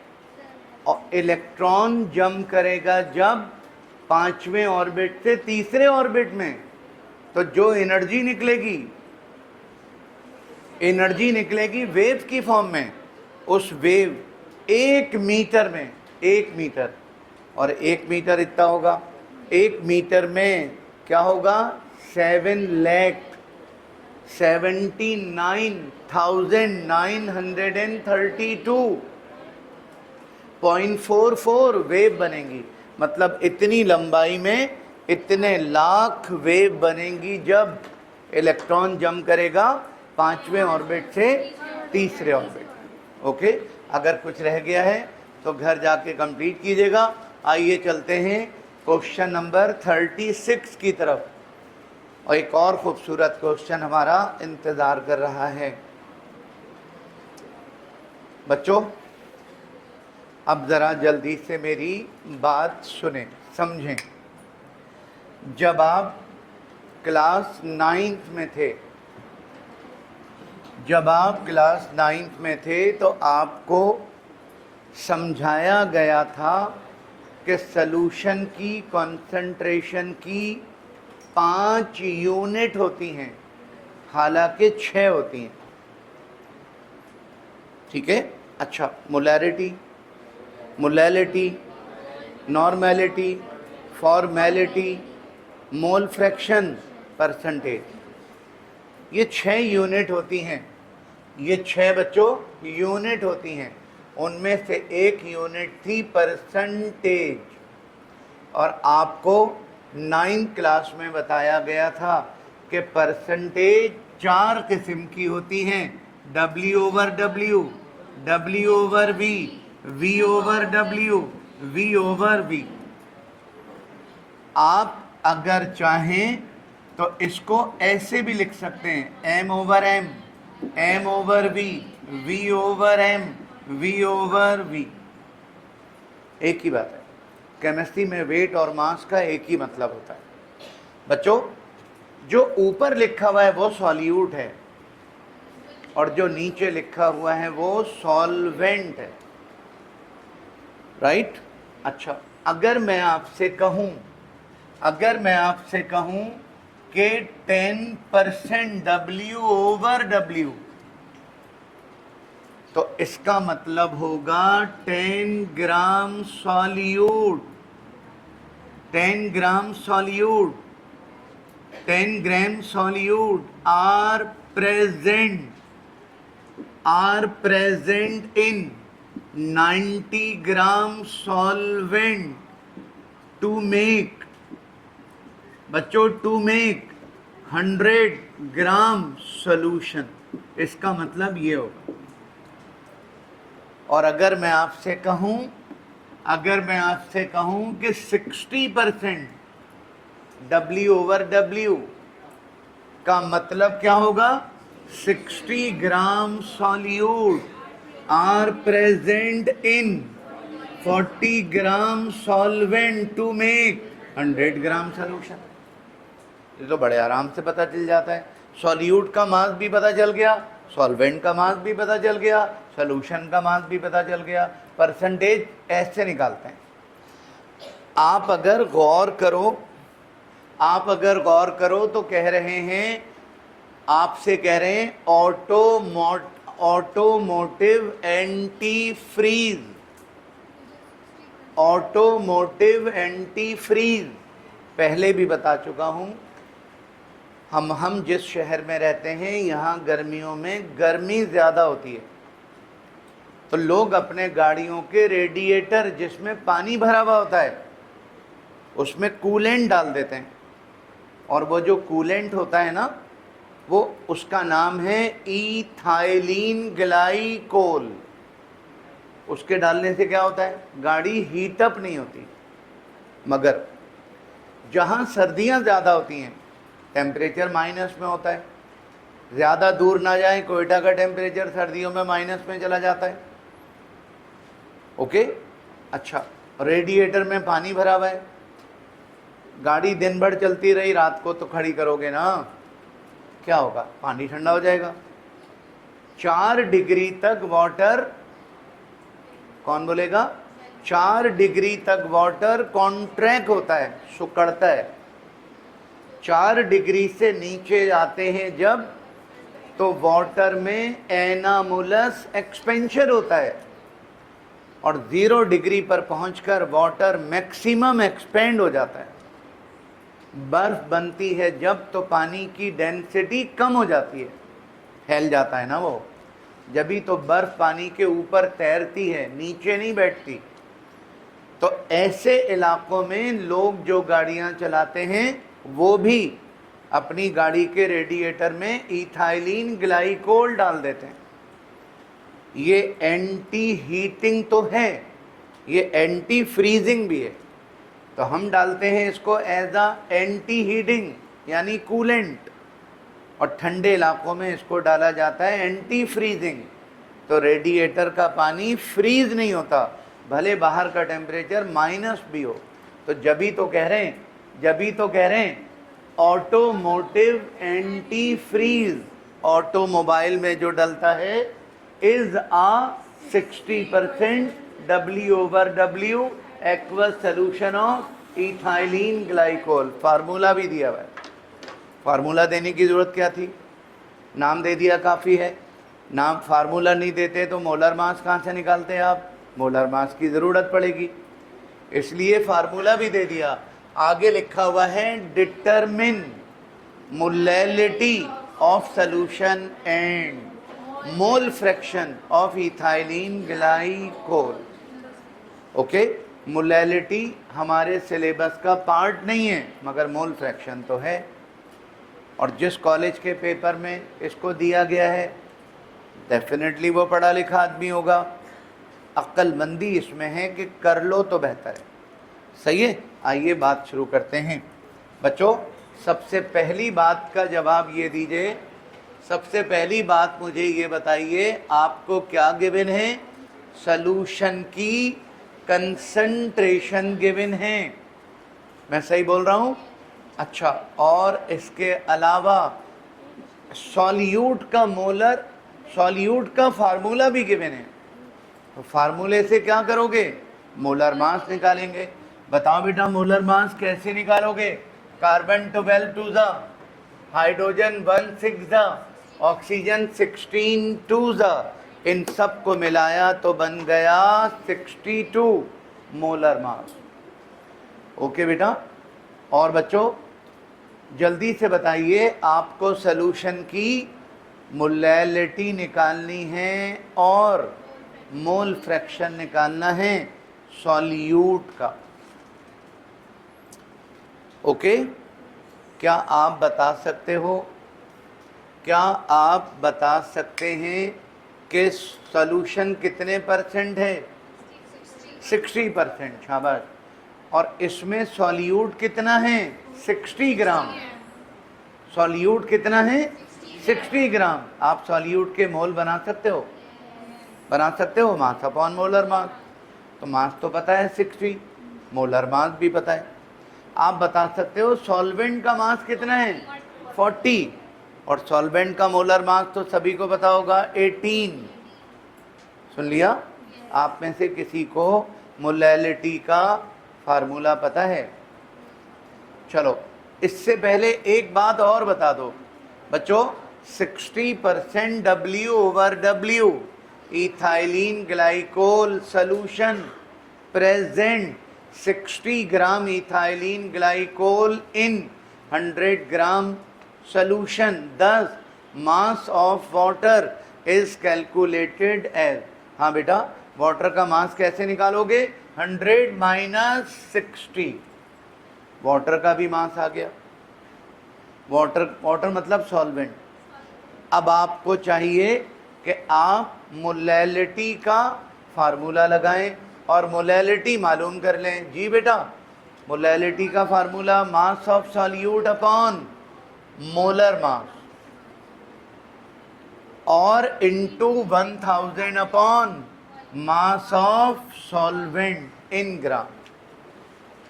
A: इलेक्ट्रॉन जंप करेगा जब 5वें ऑर्बिट से तीसरे ऑर्बिट में, तो जो एनर्जी निकलेगी वेव की फॉर्म में। उस वेव 1 मीटर में, 1 मीटर, और 1 मीटर इतना होगा, 1 मीटर में क्या होगा, 7,79,932.44 वेव बनेगी। मतलब इतनी लंबाई में इतने लाख वेव बनेंगी जब इलेक्ट्रॉन जंप करेगा 5वें ऑर्बिट से तीसरे ऑर्बिट। ओके, अगर कुछ रह गया है तो घर जाके कंप्लीट कीजिएगा। आइए चलते हैं क्वेश्चन नंबर 36 की तरफ, और एक और खूबसूरत क्वेश्चन हमारा इंतज़ार कर रहा है। बच्चों अब ज़रा जल्दी से मेरी बात सुने, समझें। जब आप क्लास 9th में थे, तो आपको समझाया गया था कि सॉल्यूशन की कंसंट्रेशन की 5 यूनिट होती हैं, हालांकि 6 होती हैं। ठीक है, अच्छा, molarity, normality, formality, mole fraction, percentage, ये 6 यूनिट होती हैं। ये 6 बच्चों यूनिट होती हैं। उनमें से एक यूनिट थी परसेंटेज, और आपको 9th क्लास में बताया गया था कि परसेंटेज 4 किस्म की होती हैं, W/W, W/V, V/W, V/V। आप अगर चाहें तो इसको ऐसे भी लिख सकते हैं, M/M, M/V, V/M, V/V। एक ही बात है, केमिस्ट्री में वेट और मास का एक ही मतलब होता है। बच्चों जो ऊपर लिखा हुआ है वो सॉल्यूट है, और जो नीचे लिखा हुआ है वो सॉल्वेंट है, राइट? अच्छा, अगर मैं आपसे कहूं कि 10% W/W, तो इसका मतलब होगा 10 gram solute, 10 gram solute are present in 90 gram solvent to make 100 gram solution. इसका मतलब ये होगा। और अगर मैं आपसे कहूं कि 60% W/W का मतलब क्या होगा, 60 gram solute are present in 40 gram solvent to make 100 gram solution. ये तो बड़े आराम से पता चल जाता है। सॉल्यूट का मास भी पता चल गया सॉल्वेंट का मास भी पता चल गया, सॉल्यूशन का मास भी पता चल गया। परसेंटेज ऐसे निकालते हैं। आप अगर गौर करो तो कह रहे हैं, आपसे कह रहे हैं automotive anti freeze, automotive anti freeze पहले भी बता चुका हूं। हम जिस शहर में रहते हैं यहाँ गर्मियों में गर्मी ज़्यादा होती है, तो लोग अपने गाड़ियों के रेडिएटर जिसमें पानी भरा हुआ होता है उसमें कूलेंट डाल देते हैं, और वो जो कूलेंट होता है ना, वो उसका नाम है इथाइलिन ग्लाइकोल। उसके डालने से क्या होता है, गाड़ी हीट अप नहीं होती। मगर जहाँ सर्दियाँ ज़्यादा होती हैं, टेम्परेचर माइनस में होता है, ज़्यादा दूर ना जाए, कोयटा का टेम्परेचर सर्दियों में माइनस में चला जाता है। ओके, अच्छा, रेडिएटर में पानी भरा हुआ है, गाड़ी दिन भर चलती रही, रात को तो खड़ी करोगे ना, क्या होगा, पानी ठंडा हो जाएगा। 4 डिग्री तक वाटर, कौन बोलेगा, 4 डिग्री तक वाटर कॉन्ट्रैक्ट होता है, सुकड़ता है। 4 डिग्री से नीचे जाते हैं जब, तो वाटर में एनामुलस एक्सपेंशन होता है, और 0 डिग्री पर पहुंचकर वाटर मैक्सिमम एक्सपेंड हो जाता है। बर्फ बनती है जब, तो पानी की डेंसिटी कम हो जाती है, फैल जाता है ना वो, जभी तो बर्फ पानी के ऊपर तैरती है, नीचे नहीं बैठती। तो ऐसे इलाकों में लोग जो गाड़ियां चलाते हैं वो भी अपनी गाड़ी के रेडिएटर में इथाइलिन ग्लाइकोल डाल देते हैं। ये एंटी हीटिंग तो है, ये एंटी फ्रीजिंग भी है। तो हम डालते हैं इसको एज अ एंटी हीटिंग यानी कूलेंट, और ठंडे इलाकों में इसको डाला जाता है एंटी फ्रीजिंग। तो रेडिएटर का पानी फ्रीज नहीं होता, भले बाहर का टेम्परेचर माइनस भी हो। तो जभी तो कह रहे हैं ऑटोमोटिव एंटी फ्रीज, ऑटोमोबाइल में जो डलता है, is a 60% W/W aqueous solution of ethylene glycol. Formula भी दिया हुआ है, फार्मूला देने की ज़रूरत क्या थी, नाम दे दिया काफ़ी है। नाम फार्मूला नहीं देते तो मोलर मास कहाँ से निकालते हैं आप, मोलर मास की ज़रूरत पड़ेगी, इसलिए फार्मूला भी दे दिया। आगे लिखा हुआ है determine molality of solution and mole fraction of ethylene glycol. Okay, molality हमारे सिलेबस का पार्ट नहीं है, मगर मोल फ्रैक्शन तो है, और जिस कॉलेज के पेपर में इसको दिया गया है डेफिनेटली वो पढ़ा लिखा आदमी होगा। अक्लमंदी इसमें है कि कर लो तो बेहतर है। सही है, आइए बात शुरू करते हैं। बच्चों, सबसे पहली बात का जवाब ये दीजिए, सबसे पहली बात मुझे ये बताइए, आपको क्या गिवन है, सॉल्यूशन की कंसंट्रेशन गिवन है। मैं सही बोल रहा हूँ? अच्छा, और इसके अलावा सॉल्यूट का मोलर, सॉल्यूट का फार्मूला भी गिवन है। तो फार्मूले से क्या करोगे, मोलर मास निकालेंगे। बताओ बेटा, मोलर मास कैसे निकालोगे, कार्बन 12 2 ज़ा, हाइड्रोजन 1 6 ज़ा, ऑक्सीजन 16 2 ज़ा, इन सब को मिलाया तो बन गया 62 मोलर मास। ओके बेटा, और बच्चों जल्दी से बताइए, आपको सॉल्यूशन की मोलैलिटी निकालनी है और मोल फ्रैक्शन निकालना है सॉल्यूट का। ओके, क्या आप बता सकते हो, क्या आप बता सकते हैं कि सॉल्यूशन कितने परसेंट है, 60%, शाबाश। और इसमें सॉल्यूट कितना है, 60 ग्राम। सॉल्यूट कितना है, 60 ग्राम। आप सॉल्यूट के मोल बना सकते हो, बना सकते हो, मास अपॉन मोलर मास। तो मास तो पता है 60, मोलर मास भी पता है। आप बता सकते हो सॉल्वेंट का मास कितना है, 40, और सॉल्वेंट का मोलर मास तो सभी को पता होगा 18। सुन लिया? आप में से किसी को मोलैलिटी का फार्मूला पता है? चलो, इससे पहले एक बात और बता दो बच्चों, 60% W/W ethylene glycol solution present, 60 gram ethylene glycol in 100 gram solution, thus mass of water is calculated as। हाँ बेटा, वाटर का मास कैसे निकालोगे? 100 माइनस 60। वाटर का भी मास आ गया। वाटर मतलब सॉल्वेंट। अब आपको चाहिए कि आप मोलैलिटी का फार्मूला लगाएं और मोलैलिटी मालूम कर लें। जी बेटा, मोलैलिटी का formula mass of solute upon molar mass और into 1000 upon mass of solvent in gram.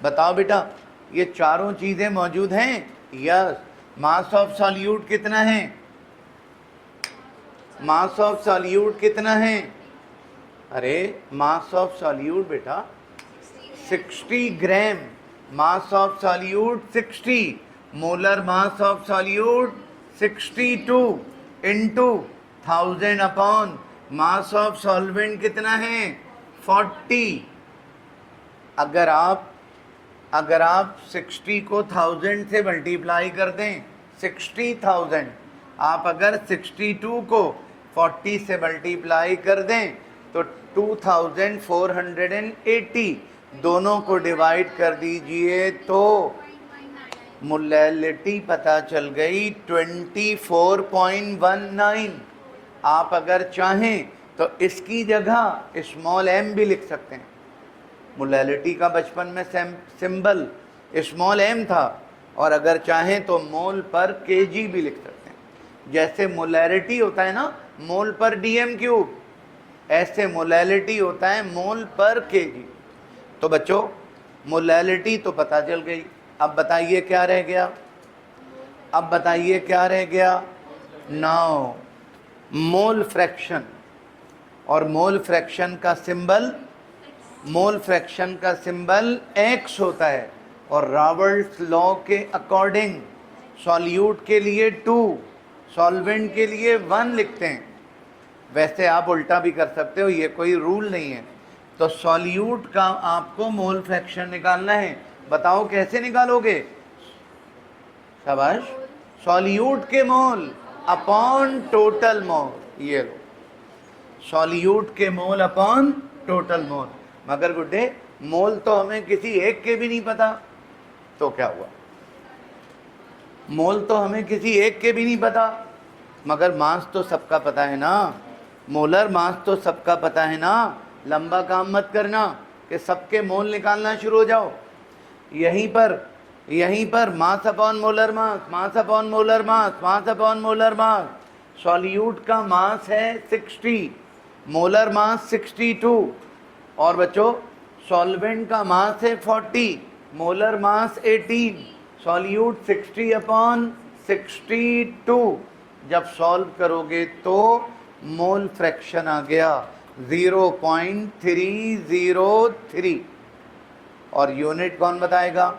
A: बताओ बेटा, ये चारों चीजें मौजूद हैं? यस। मास ऑफ सॉल्यूट कितना है? मास ऑफ सॉल्यूट कितना है? अरे मास ऑफ सॉल्यूट बेटा 60 gram. Mass of solute 60, molar mass of solute 62 into 1000 upon mass of solvent कितना है? 40। अगर आप 60 को 1000 से मल्टीप्लाई कर दें, 60,000, आप अगर 62 को 40 से मल्टीप्लाई कर दें तो 2480, दोनों को डिवाइड कर दीजिए तो मोलैलिटी पता चल गई 24.19। आप अगर चाहें तो इसकी जगह स्मॉल m भी लिख सकते हैं। मोलैलिटी का बचपन में सिंबल स्मॉल m था, और अगर चाहें तो मोल पर kg भी लिख सकते हैं। जैसे मोलैरिटी होता है ना मोल पर dm³, ऐसे मोलैलिटी होता है मोल पर kg। तो बच्चों, मोलैलिटी तो पता चल गई। अब बताइए क्या रह गया? Now mole fraction. और मोल फ्रैक्शन का सिंबल x होता है, और रॉबर्ट्स लॉ के अकॉर्डिंग सॉल्यूट के लिए 2, सॉल्वेंट के लिए 1 लिखते हैं। वैसे आप उल्टा भी कर सकते हो, ये कोई रूल नहीं है। तो सॉल्यूट का आपको मोल फ्रैक्शन निकालना है। बताओ कैसे निकालोगे? शाबाश। सॉल्यूट के मोल अपॉन टोटल मोल। ये लो, सॉल्यूट के मोल अपॉन टोटल मोल। मगर गुड्डे, मोल तो हमें किसी एक के भी नहीं पता, तो क्या हुआ? मोल तो हमें किसी एक के भी नहीं पता, मगर मास तो सबका पता है ना। मोलर मास तो सबका पता है ना। लंबा काम मत करना कि सबके मोल निकालना शुरू हो जाओ। यहीं पर मास अपॉन मोलर मास। सॉल्यूट का मास है 60, मोलर मास 62, और बच्चों सॉल्वेंट का मास है 40, मोलर मास 18। Solute 60 upon 62। जब सॉल्व करोगे तो मोल फ्रैक्शन आ गया 0.303। और यूनिट कौन बताएगा?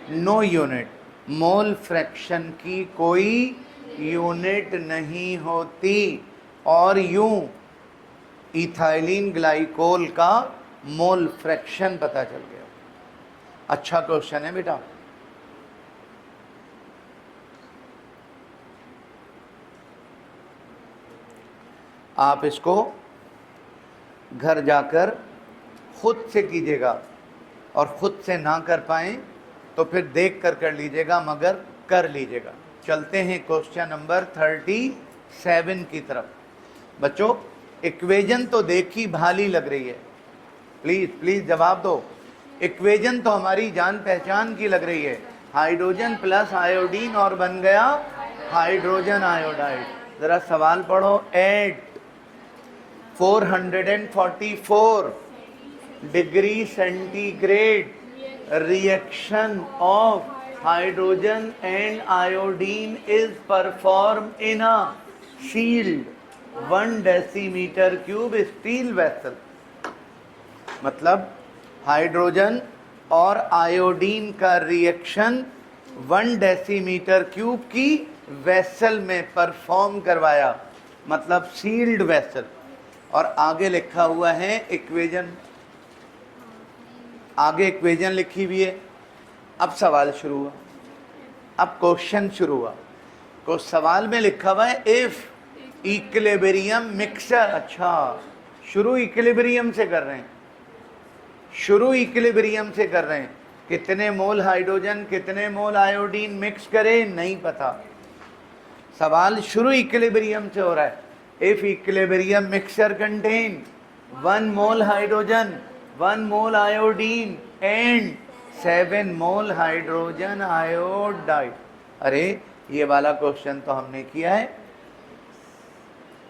A: No unit. मोल फ्रैक्शन की कोई यूनिट नहीं होती। और यूं इथाइलिन ग्लाइकोल का मोल फ्रैक्शन पता चल गया। अच्छा क्वेश्चन है बेटा। आप इसको घर जाकर खुद से कीजिएगा, और खुद से ना कर पाएं तो फिर देख कर लीजिएगा, मगर कर लीजिएगा। चलते हैं क्वेश्चन नंबर 37 की तरफ। बच्चों, इक्वेशन तो देखी भाली लग रही है। प्लीज जवाब दो। इक्वेशन तो हमारी जान पहचान की लग रही है। हाइड्रोजन प्लस आयोडीन और बन गया हाइड्रोजन आयोडाइड। जरा सवाल पढ़ो। At 444 degree centigrade reaction of hydrogen and iodine is performed in a sealed 1 decimeter cube steel vessel. मतलब हाइड्रोजन और आयोडीन का रिएक्शन 1 डेसीमीटर क्यूब की वेसल में परफॉर्म करवाया, मतलब सील्ड वेसल। और आगे लिखा हुआ है इक्वेशन, आगे इक्वेशन लिखी हुई है। अब सवाल शुरू हुआ, अब क्वेश्चन शुरू हुआ। को सवाल में लिखा हुआ है इफ इक्विलिब्रियम मिक्सचर। अच्छा, शुरू इक्विलिब्रियम से कर रहे हैं, शुरू इक्विलिब्रियम से कर रहे हैं। कितने मोल हाइड्रोजन कितने मोल आयोडीन मिक्स करें नहीं पता, सवाल शुरू इक्विलिब्रियम से हो रहा है। If equilibrium mixture contain 1 mole hydrogen 1 mole iodine and 7 mole hydrogen iodide. अरे ये वाला क्वेश्चन तो हमने किया है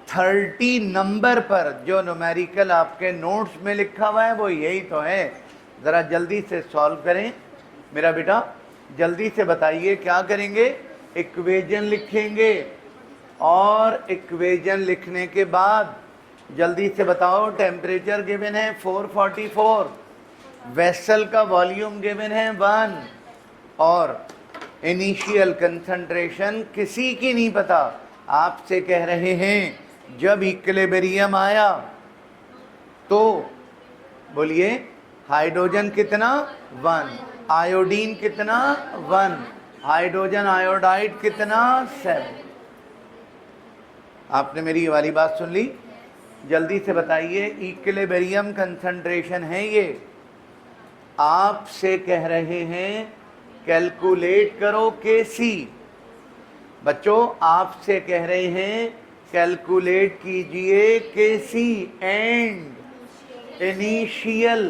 A: 30 नंबर पर, जो न्यूमेरिकल आपके नोट्स में लिखा हुआ है वो यही तो है। ज़रा जल्दी से सॉल्व करें मेरा बेटा, जल्दी से बताइए क्या करेंगे। इक्वेशन लिखेंगे और इक्वेशन लिखने के बाद जल्दी से बताओ। टेम्परेचर गिवन है 444, वेसल का वॉल्यूम गिवन है 1 और इनिशियल कंसंट्रेशन किसी की नहीं पता। आपसे कह रहे हैं जब इक्विलिब्रियम आया तो बोलिए हाइड्रोजन कितना 1, आयोडीन कितना 1, हाइड्रोजन आयोडाइड कितना 7। आपने मेरी वाली बात सुन ली, जल्दी से बताइए। इक्विलिब्रियम कंसंट्रेशन है ये, आपसे कह रहे हैं कैलकुलेट करो केसी। बच्चों आपसे कह रहे हैं कैलकुलेट कीजिए KC and initial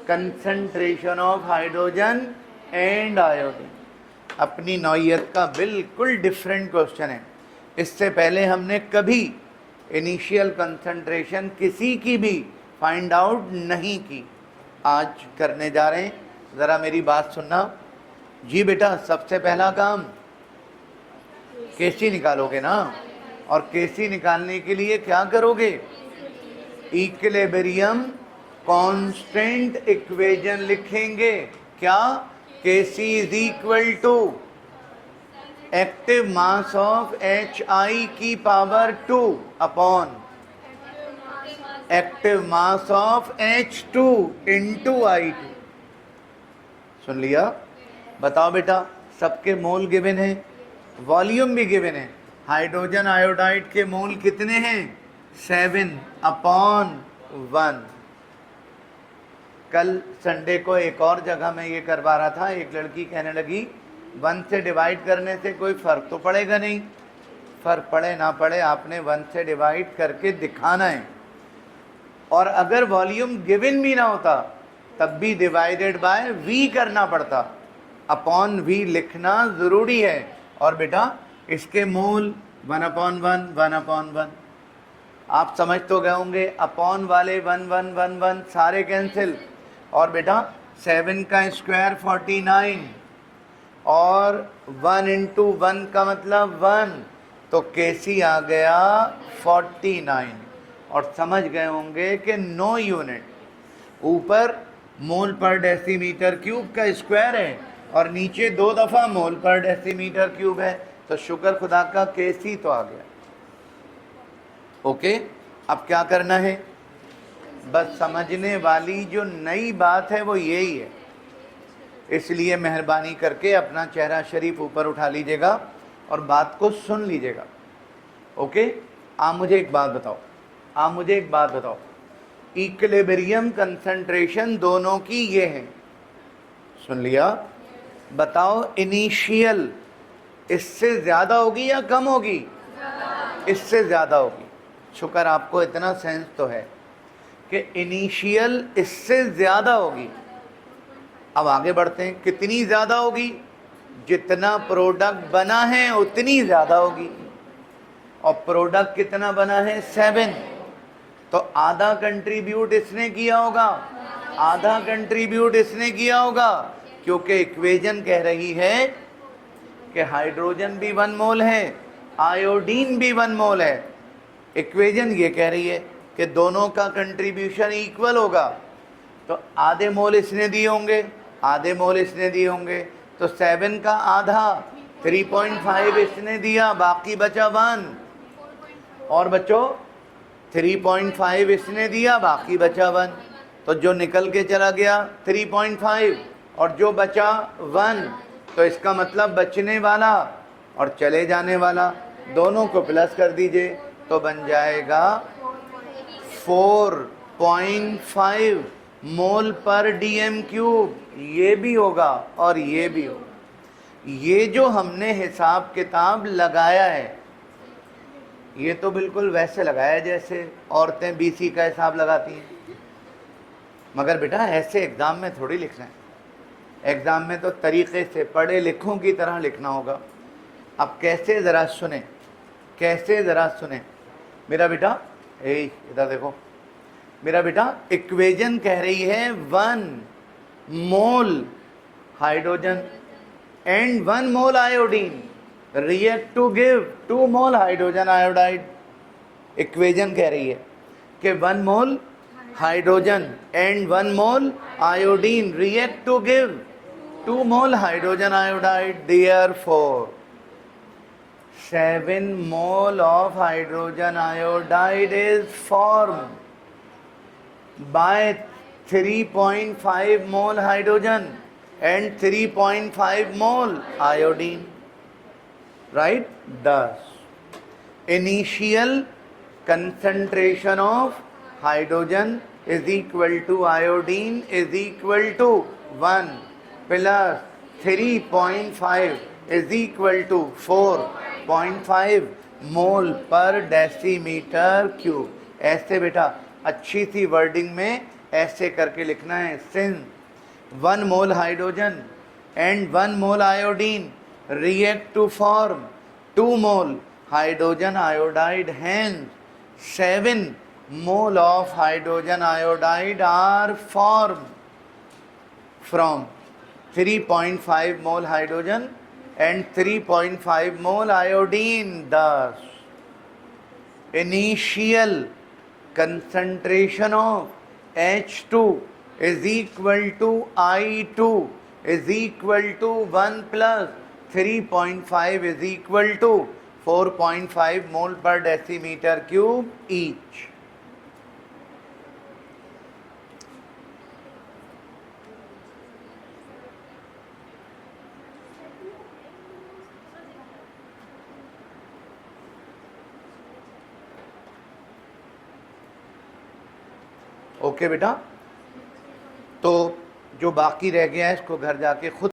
A: concentration of hydrogen and iodine. अपनी नौइयत का बिल्कुल डिफरेंट क्वेश्चन है। इससे पहले हमने कभी इनिशियल कंसंट्रेशन किसी की भी फाइंड आउट नहीं की, आज करने जा रहे हैं। ज़रा मेरी बात सुनना जी बेटा। सबसे पहला काम केसी निकालोगे ना, और केसी निकालने के लिए क्या करोगे, इक्विलिब्रियम कांस्टेंट इक्वेशन लिखेंगे। क्या, KC is equal to active mass of HI की power 2 upon active mass of H2 into I2। सुन लिया? बताओ बेटा, सबके मोल गिवन है, वॉल्यूम भी गिवन है। हाइड्रोजन आयोडाइड के मोल कितने हैं 7 अपॉन 1। कल संडे को एक और जगह में ये करवा रहा था, एक लड़की कहने लगी 1 से डिवाइड करने से कोई फ़र्क तो पड़ेगा नहीं। फ़र्क पड़े ना पड़े आपने 1 से डिवाइड करके दिखाना है। और अगर वॉल्यूम गिवन भी ना होता तब भी डिवाइडेड बाय V करना पड़ता, अपॉन V लिखना ज़रूरी है। और बेटा इसके मोल 1/1 1/1 आप समझ तो गए होंगे। अपॉन वाले 1 1 1 1 सारे कैंसिल। और बेटा 7 का स्क्वायर 49 और 1 इंटू 1 का मतलब 1, तो केसी आ गया 49। और समझ गए होंगे कि नो यूनिट, ऊपर मोल पर डेसीमीटर क्यूब का स्क्वायर है और नीचे 2 दफ़ा मोल पर डेसीमीटर क्यूब है, तो शुक्र खुदा का केसी तो आ गया। ओके, अब क्या करना है, बस समझने वाली जो नई बात है वो यही है। इसलिए मेहरबानी करके अपना चेहरा शरीफ ऊपर उठा लीजिएगा और बात को सुन लीजिएगा। ओके, आप मुझे एक बात बताओ, आप मुझे एक बात बताओ, इक्विलिब्रियम कंसंट्रेशन दोनों की ये है, सुन लिया? बताओ इनिशियल इससे ज़्यादा होगी या कम होगी? इससे ज़्यादा होगी। शुक्र आपको इतना सेंस तो है कि इनिशियल इससे ज़्यादा होगी। अब आगे बढ़ते हैं, कितनी ज़्यादा होगी? जितना प्रोडक्ट बना है उतनी ज़्यादा होगी। और प्रोडक्ट कितना बना है 7, तो आधा कंट्रीब्यूट इसने किया होगा, आधा कंट्रीब्यूट इसने किया होगा, क्योंकि इक्वेशन कह रही है कि हाइड्रोजन भी 1 मोल है, आयोडीन भी 1 मोल है। इक्वेशन ये कह रही है कि दोनों का कंट्रीब्यूशन इक्वल होगा, तो आधे मोल इसने दिए होंगे, आधे मोल इसने दिए होंगे, तो 7 का आधा 3.5 इसने दिया, बाकी बचा 1। और बच्चों 3.5 इसने दिया, बाकी बचा 1। तो जो निकल के चला गया 3.5 और जो बचा 1, तो इसका मतलब बचने वाला और चले जाने वाला दोनों को प्लस कर दीजिए, तो बन जाएगा 4.5 मोल पर डीएम क्यूब। ये भी होगा और ये भी होगा। ये जो हमने हिसाब किताब लगाया है, ये तो बिल्कुल वैसे लगाया जैसे औरतें बीसी का हिसाब लगाती हैं, मगर बेटा ऐसे एग्ज़ाम में थोड़ी लिखना है। एग्ज़ाम में तो तरीक़े से पढ़े लिखों की तरह लिखना होगा। अब कैसे, ज़रा सुने, कैसे ज़रा सुने मेरा बेटा। इधर देखो मेरा बेटा, इक्वेशन कह रही है 1 mole hydrogen and 1 mole iodine react to give 2 mole hydrogen iodide. Equation कह रही है कि 1 mole hydrogen and 1 mole iodine react to give 2 mole hydrogen iodide. Therefore 7 mole of hydrogen iodide is formed by 3.5 mole hydrogen and 3.5 mole iodine, right? Thus initial concentration of hydrogen is equal to iodine is equal to 1 plus 3.5 is equal to 4.5 मोल पर decimetre cube. ऐसे बेटा अच्छी सी wording में ऐसे करके लिखना है। Since 1 mole hydrogen and 1 mole iodine react to form 2 mole hydrogen iodide, hence 7 mole of hydrogen iodide are formed from 3.5 mole hydrogen and 3.5 mole iodine. Thus initial concentration of H2 is equal to I2 is equal to 1 plus 3.5 is equal to 4.5 mole per decimeter cube each. Okay बेटा, तो जो बाकी रह गया है इसको घर जाके खुद